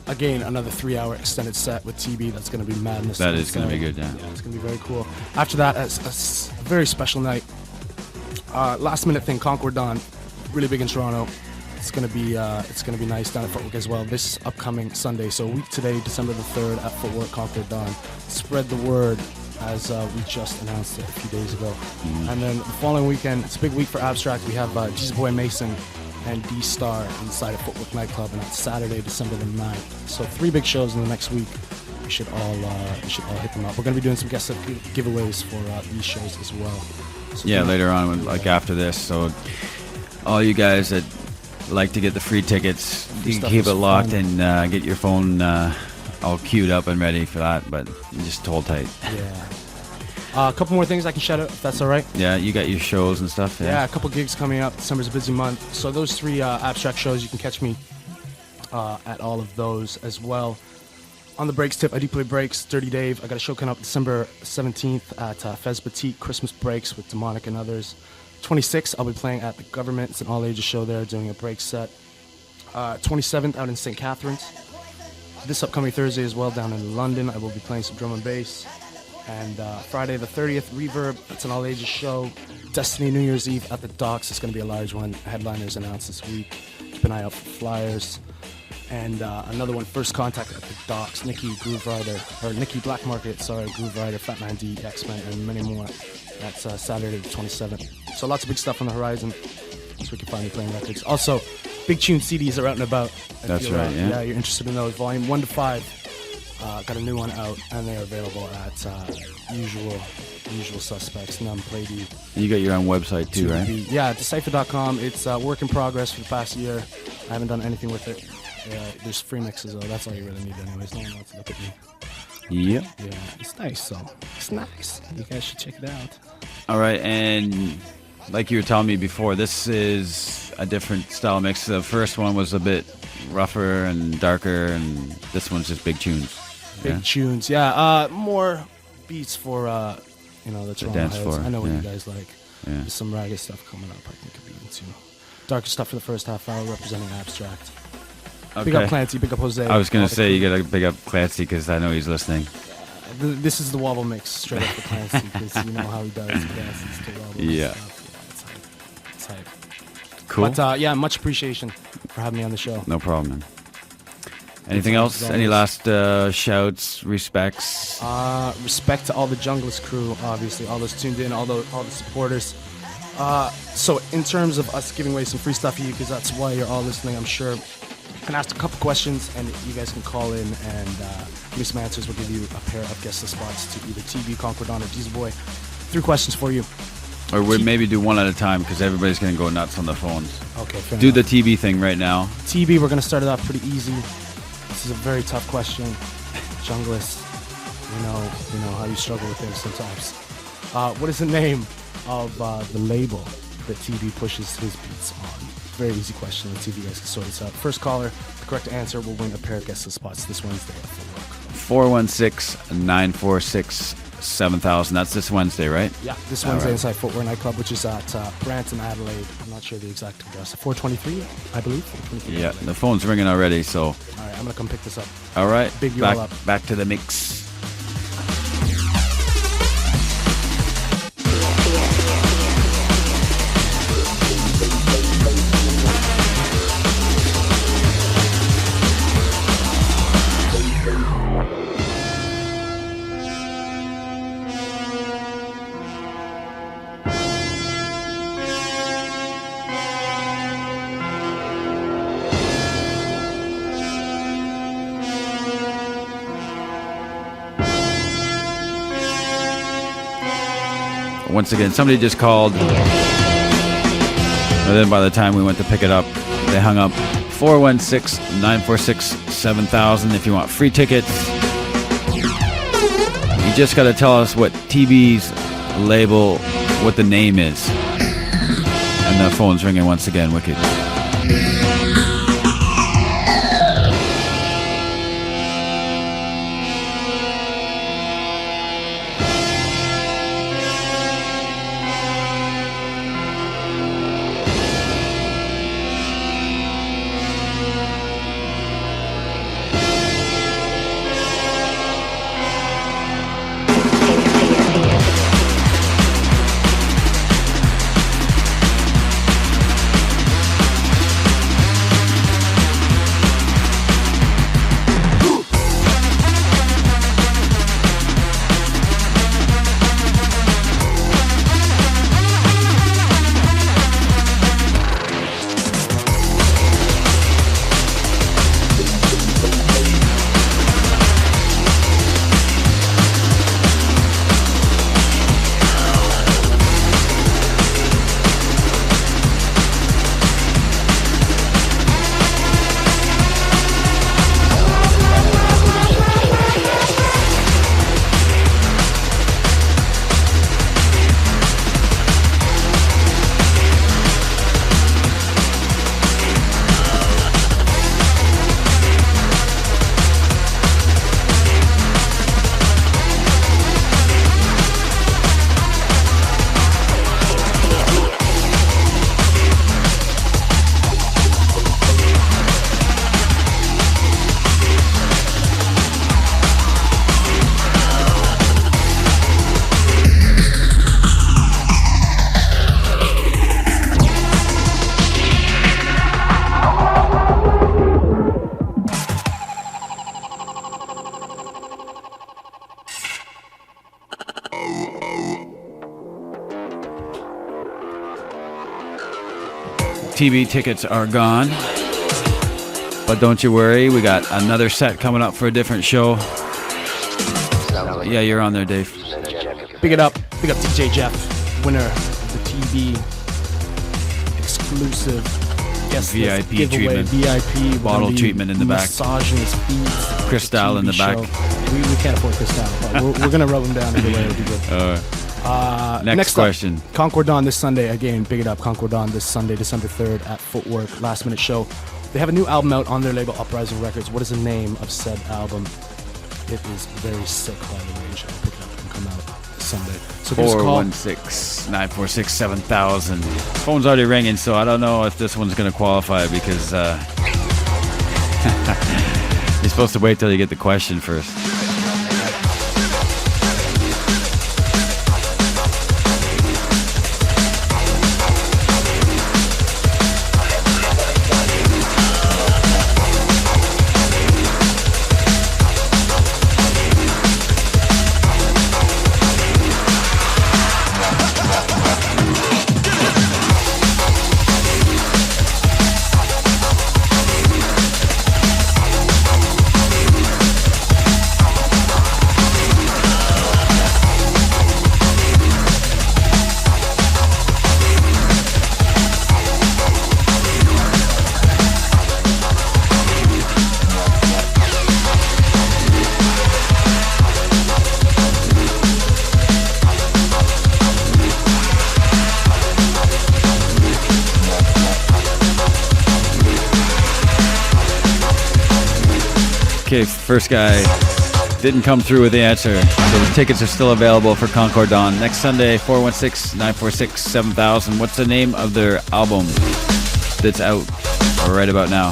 Speaker 12: Again, another 3-hour extended set with TB. That's going to be madness.
Speaker 1: That is going to be good, yeah.
Speaker 12: It's going to be very cool. After that, it's a very special night. Last minute thing, Concord Dawn, really big in Toronto. It's going to be nice down at Footwork as well this upcoming Sunday. So a week today, December the 3rd at Footwork, Concord Dawn. Spread the word, as we just announced it a few days ago. And then the following weekend, it's a big week for Abstract. We have Jesus Boy Mason and D-Star inside of Footwork nightclub, and that's Saturday, December the 9th. So 3 big shows in the next week. We should all hit them up. We're going to be doing some guest giveaways for these shows as well. So
Speaker 1: later on, after this. So all you guys that like to get the free tickets, you can keep it locked fun. And get your phone all queued up and ready for that, but just hold tight.
Speaker 12: Yeah. A couple more things I can shout out, if that's all right.
Speaker 1: Yeah, you got your shows and stuff.
Speaker 12: Yeah, a couple gigs coming up. December's a busy month. So those 3 Abstract shows, you can catch me at all of those as well. On the breaks tip, I do play breaks. Dirty Dave. I got a show coming up December 17th at Fez Boutique, Christmas Breaks with Demonic and others. 26th, I'll be playing at the Government. It's an all-ages show there, doing a break set. 27th, out in St. Catharines. This upcoming Thursday as well, down in London, I will be playing some drum and bass. And Friday the 30th, Reverb. It's an all-ages show. Destiny New Year's Eve at the Docks. It's going to be a large one. Headliners announced this week. Keep an eye out for flyers. And another one, First Contact at the Docks. Nikki Black Market, Groove Rider, Fat 90, X-Men, and many more. That's Saturday the 27th. So lots of big stuff on the horizon. So we can find me playing records. Also, Big Tune CDs are out and about.
Speaker 1: That's right, yeah.
Speaker 12: Yeah, you're interested in those. Volume 1 to 5. Got a new one out, and they are available at usual suspects, Numb, Play-D.
Speaker 1: You got your own website too, right?
Speaker 12: Yeah, D-Syfa.com. It's work in progress for the past year. I haven't done anything with it. There's free mixes, though. That's all you really need anyways. No one wants to look at me.
Speaker 1: Yep.
Speaker 12: Yeah, it's nice, though. It's nice. You guys should check it out.
Speaker 1: All right, and like you were telling me before, this is a different style mix. The first one was a bit rougher and darker, and this one's just big tunes.
Speaker 12: Big tunes, yeah. More beats for the Toronto
Speaker 1: dance
Speaker 12: heads.
Speaker 1: floor.
Speaker 12: I know what you guys like.
Speaker 1: Yeah.
Speaker 12: There's some ragged stuff coming up I think could be into. Darker stuff for the first half hour, representing Abstract.
Speaker 1: Okay.
Speaker 12: Big up Clancy, big up Jose.
Speaker 1: I was going to say you got to big up Clancy because I know he's listening.
Speaker 12: This is the wobble mix straight up for Clancy because you know how he does. Yes, it's the wobble.
Speaker 1: Yeah.
Speaker 12: Stuff. It's hype.
Speaker 1: Cool.
Speaker 12: But much appreciation for having me on the show.
Speaker 1: No problem, man. Anything else? Any last shouts, respects?
Speaker 12: Respect to all the Junglist crew, obviously, all those tuned in, all the supporters. So in terms of us giving away some free stuff for you, because that's why you're all listening, I'm sure. I can ask a couple questions, and you guys can call in and give me some answers. We'll give you a pair of guest spots to either TV, Concord Dawn, or Jesus Boy. 3 questions for you.
Speaker 1: Or we maybe do one at a time because everybody's going to go nuts on the phones.
Speaker 12: Okay, fair
Speaker 1: Do
Speaker 12: enough.
Speaker 1: the TB thing right now.
Speaker 12: TB, we're going to start it off pretty easy. This is a very tough question. Junglist, you know how you struggle with things sometimes. What is the name of the label that TB pushes his beats on? Very easy question. Let's see if you guys can sort this out. First caller, the correct answer will win a pair of guest spots this Wednesday at Full Work.
Speaker 1: 416-946-7000. That's this Wednesday, right?
Speaker 12: Yeah, this Wednesday inside Footwear Nightclub, which is at Brampton, Adelaide. I'm not sure the exact address. 423, I believe. 423
Speaker 1: Yeah,
Speaker 12: Adelaide.
Speaker 1: the phone's ringing already, so.
Speaker 12: All right, I'm going to come pick this up.
Speaker 1: All right.
Speaker 12: Big you all up.
Speaker 1: Back to the mix. Once again, somebody just called. And then by the time we went to pick it up, they hung up. 416-946-7000 if you want free tickets. You just got to tell us what TV's label, what the name is. And the phone's ringing once again, wicked. TV tickets are gone. But don't you worry, we got another set coming up for a different show. Yeah, you're on there, Dave.
Speaker 12: Big it up. Big up DJ Jeff, winner of the TV exclusive guest
Speaker 1: VIP
Speaker 12: list giveaway.
Speaker 1: treatment.
Speaker 12: VIP.
Speaker 1: Bottle treatment in the back.
Speaker 12: Massaging his feet.
Speaker 1: Crystal in the back.
Speaker 12: We can't afford Crystal, but we're going to rub him down anyway. It'll be good.
Speaker 1: Next question.
Speaker 12: Up, Concord Dawn this Sunday. Again, big it up. Concord Dawn this Sunday, December 3rd at Footwork. Last minute show. They have a new album out on their label, Uprising Records. What is the name of said album? It is very sick, by the way. You should pick it up and come out this Sunday. So give us a call.
Speaker 1: 416-946-7000. Phone's already ringing, so I don't know if this one's going to qualify because you're supposed to wait till you get the question first. Okay, first guy didn't come through with the answer. So the tickets are still available for Concord Dawn. Next Sunday, 416-946-7000. What's the name of their album that's out right about now?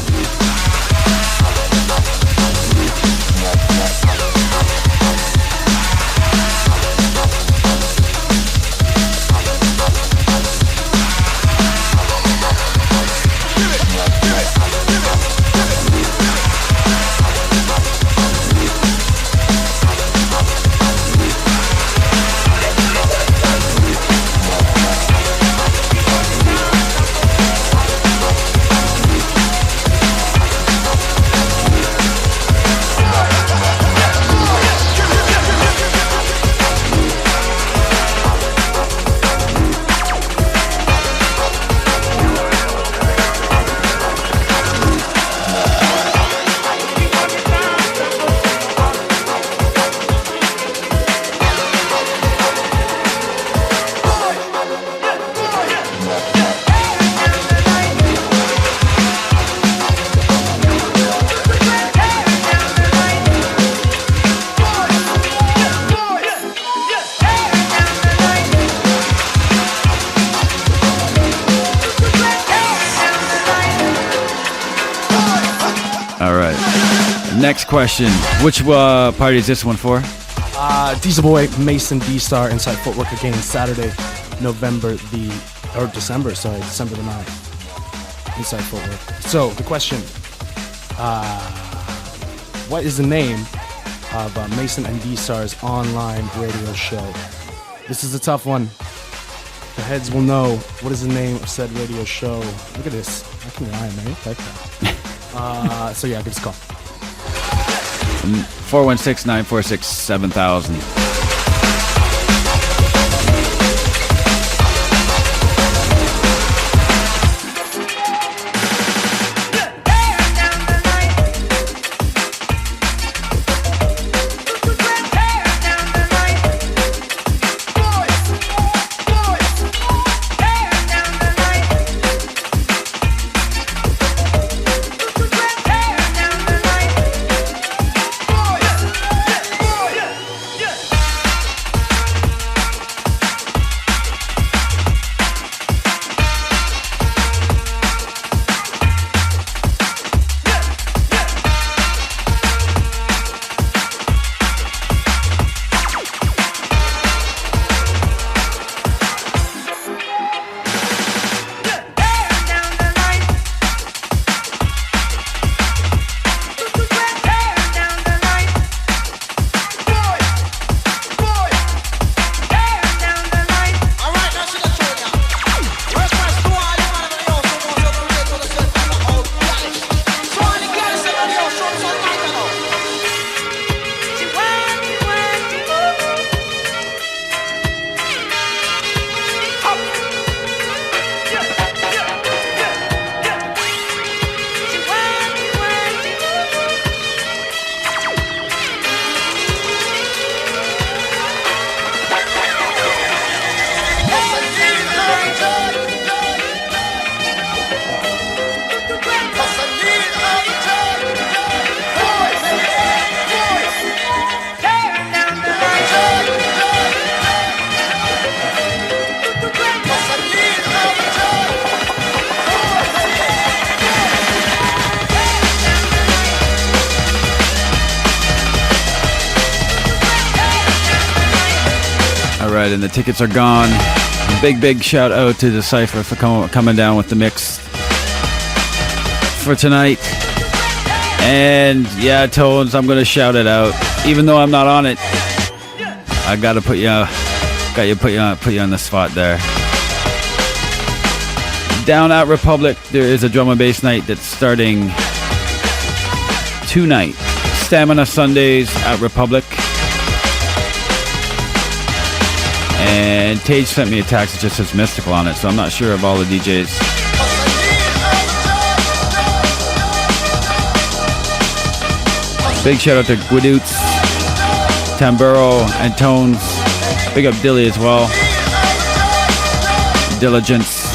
Speaker 1: Next question. Which party is this one for?
Speaker 12: Diesel Boy, Mason D-Star, Inside Footwork again, Saturday, December the 9th. Inside Footwork. So, the question, what is the name of Mason and D-Star's online radio show? This is a tough one. The heads will know what is the name of said radio show. Look at this. I can rhyme, right? Like that. So yeah, give us a call.
Speaker 1: 416-946-7000. And the tickets are gone. Big shout out to D-Syfa for coming down with the mix for tonight. And yeah, Tones, I'm gonna shout it out, even though I'm not on it. I gotta put you on the spot there. Down at Republic, there is a drum and bass night that's starting tonight. Stamina Sundays at Republic. And Tage sent me a text that just says Mystical on it, so I'm not sure of all the DJs. Big shout out to Guidoots, Tamburo, and Tones. Big up Dilly as well. Diligence.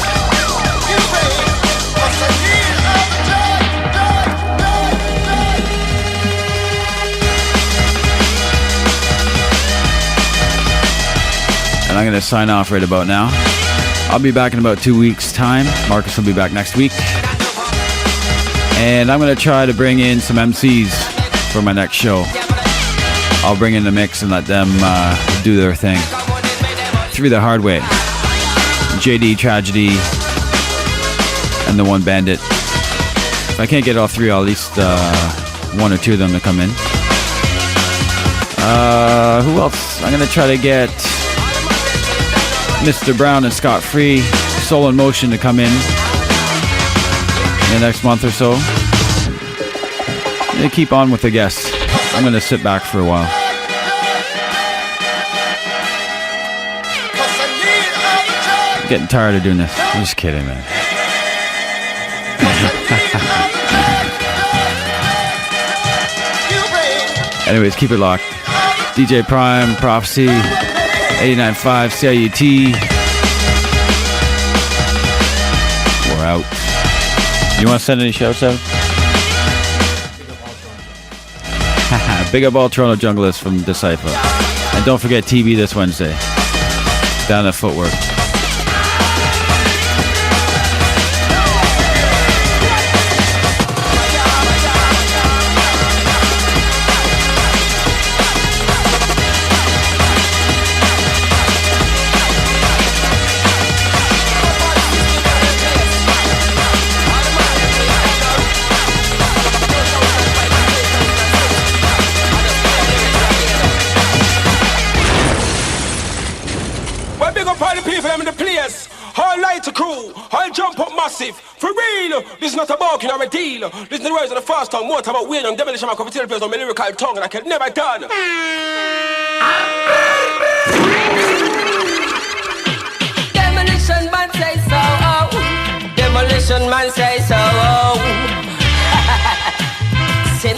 Speaker 1: I'm going to sign off right about now. I'll be back in about 2 weeks' time. Marcus will be back next week. And I'm going to try to bring in some MCs for my next show. I'll bring in the mix and let them do their thing. Through the hard way. JD, Tragedy, and the One Bandit. If I can't get all three, I'll at least one or two of them to come in. Who else? I'm going to try to get Mr. Brown and Scott Free, Soul in Motion to come in the next month or so. I'm going to keep on with the guests. I'm going to sit back for a while. I'm getting tired of doing this. I'm just kidding, man. Anyways, keep it locked. DJ Prime, Prophecy, 89.5, CIUT. We're out. You want to send any shouts out? Big up all Toronto junglers from D-Syfa. And don't forget TV this Wednesday. Down at Footwork.
Speaker 13: Crew, I'll jump up massive. For real, this is not a barking or a deal. This is the words of the first time. What about Wayne and demolition my coffee players on my lyrical tongue, and I can never done.
Speaker 14: Demolition man say so. Oh. Demolition man say so. Oh. Sin.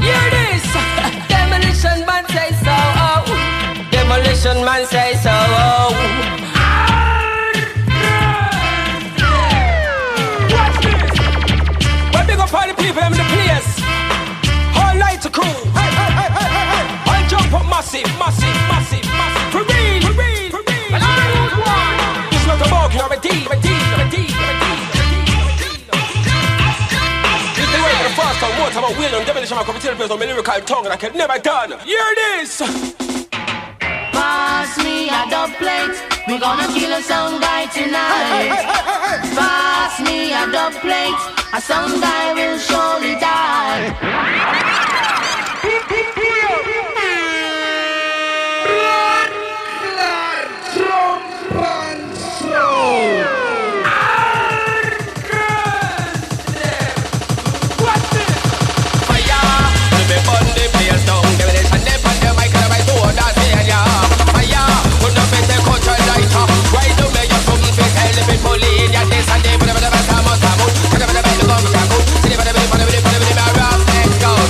Speaker 14: Hear this. Demolition man say so. Oh. Demolition man say so. Oh.
Speaker 13: Party people, I'm in the place. All night to crew. Hey, hey, hey, hey, hey, hey. I'll jump up massive, massive, massive, massive. For real, for real, for real. And I would want. It's not a bargain or a deal, a deal, a deal, a deal. It's the way for the first time. What about Will and demolition my coffee players on my lyrical tongue, and I can never done. Hear this.
Speaker 3: Pass me a dub plate. We gonna kill a sound guy tonight. Pass me a dub plate. A some guy will surely die.
Speaker 14: Let's go.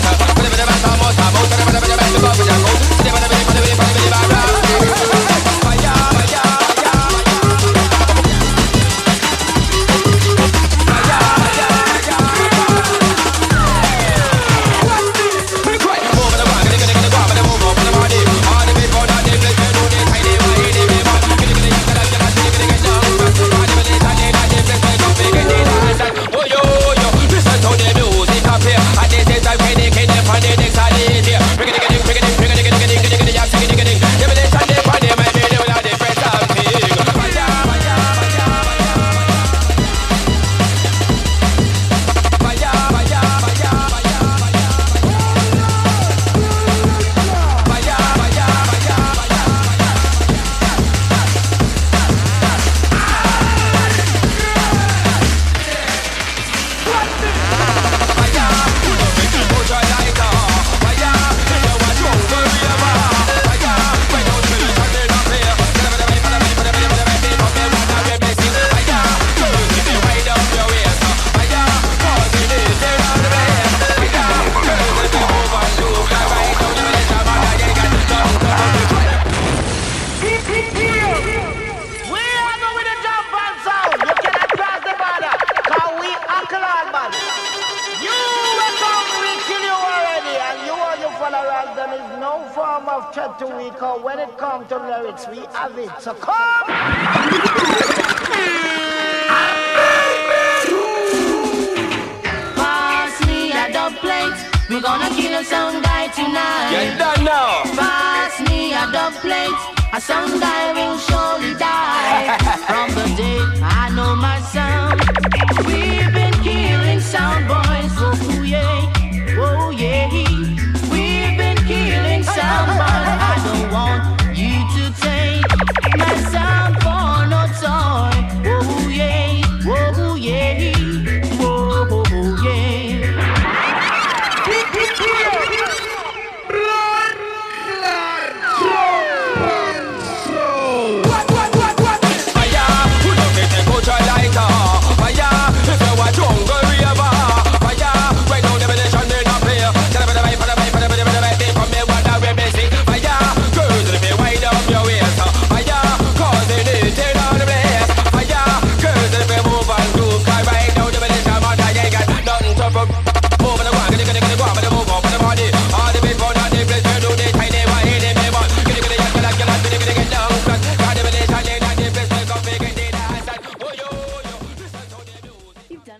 Speaker 15: enough threat to we call when it comes to lyrics, we have it. So come!
Speaker 3: Pass me a dub plate. We're gonna kill a sound guy tonight.
Speaker 13: You done now.
Speaker 3: Pass me a dub plate. A sound guy will surely die. From the day I know myself.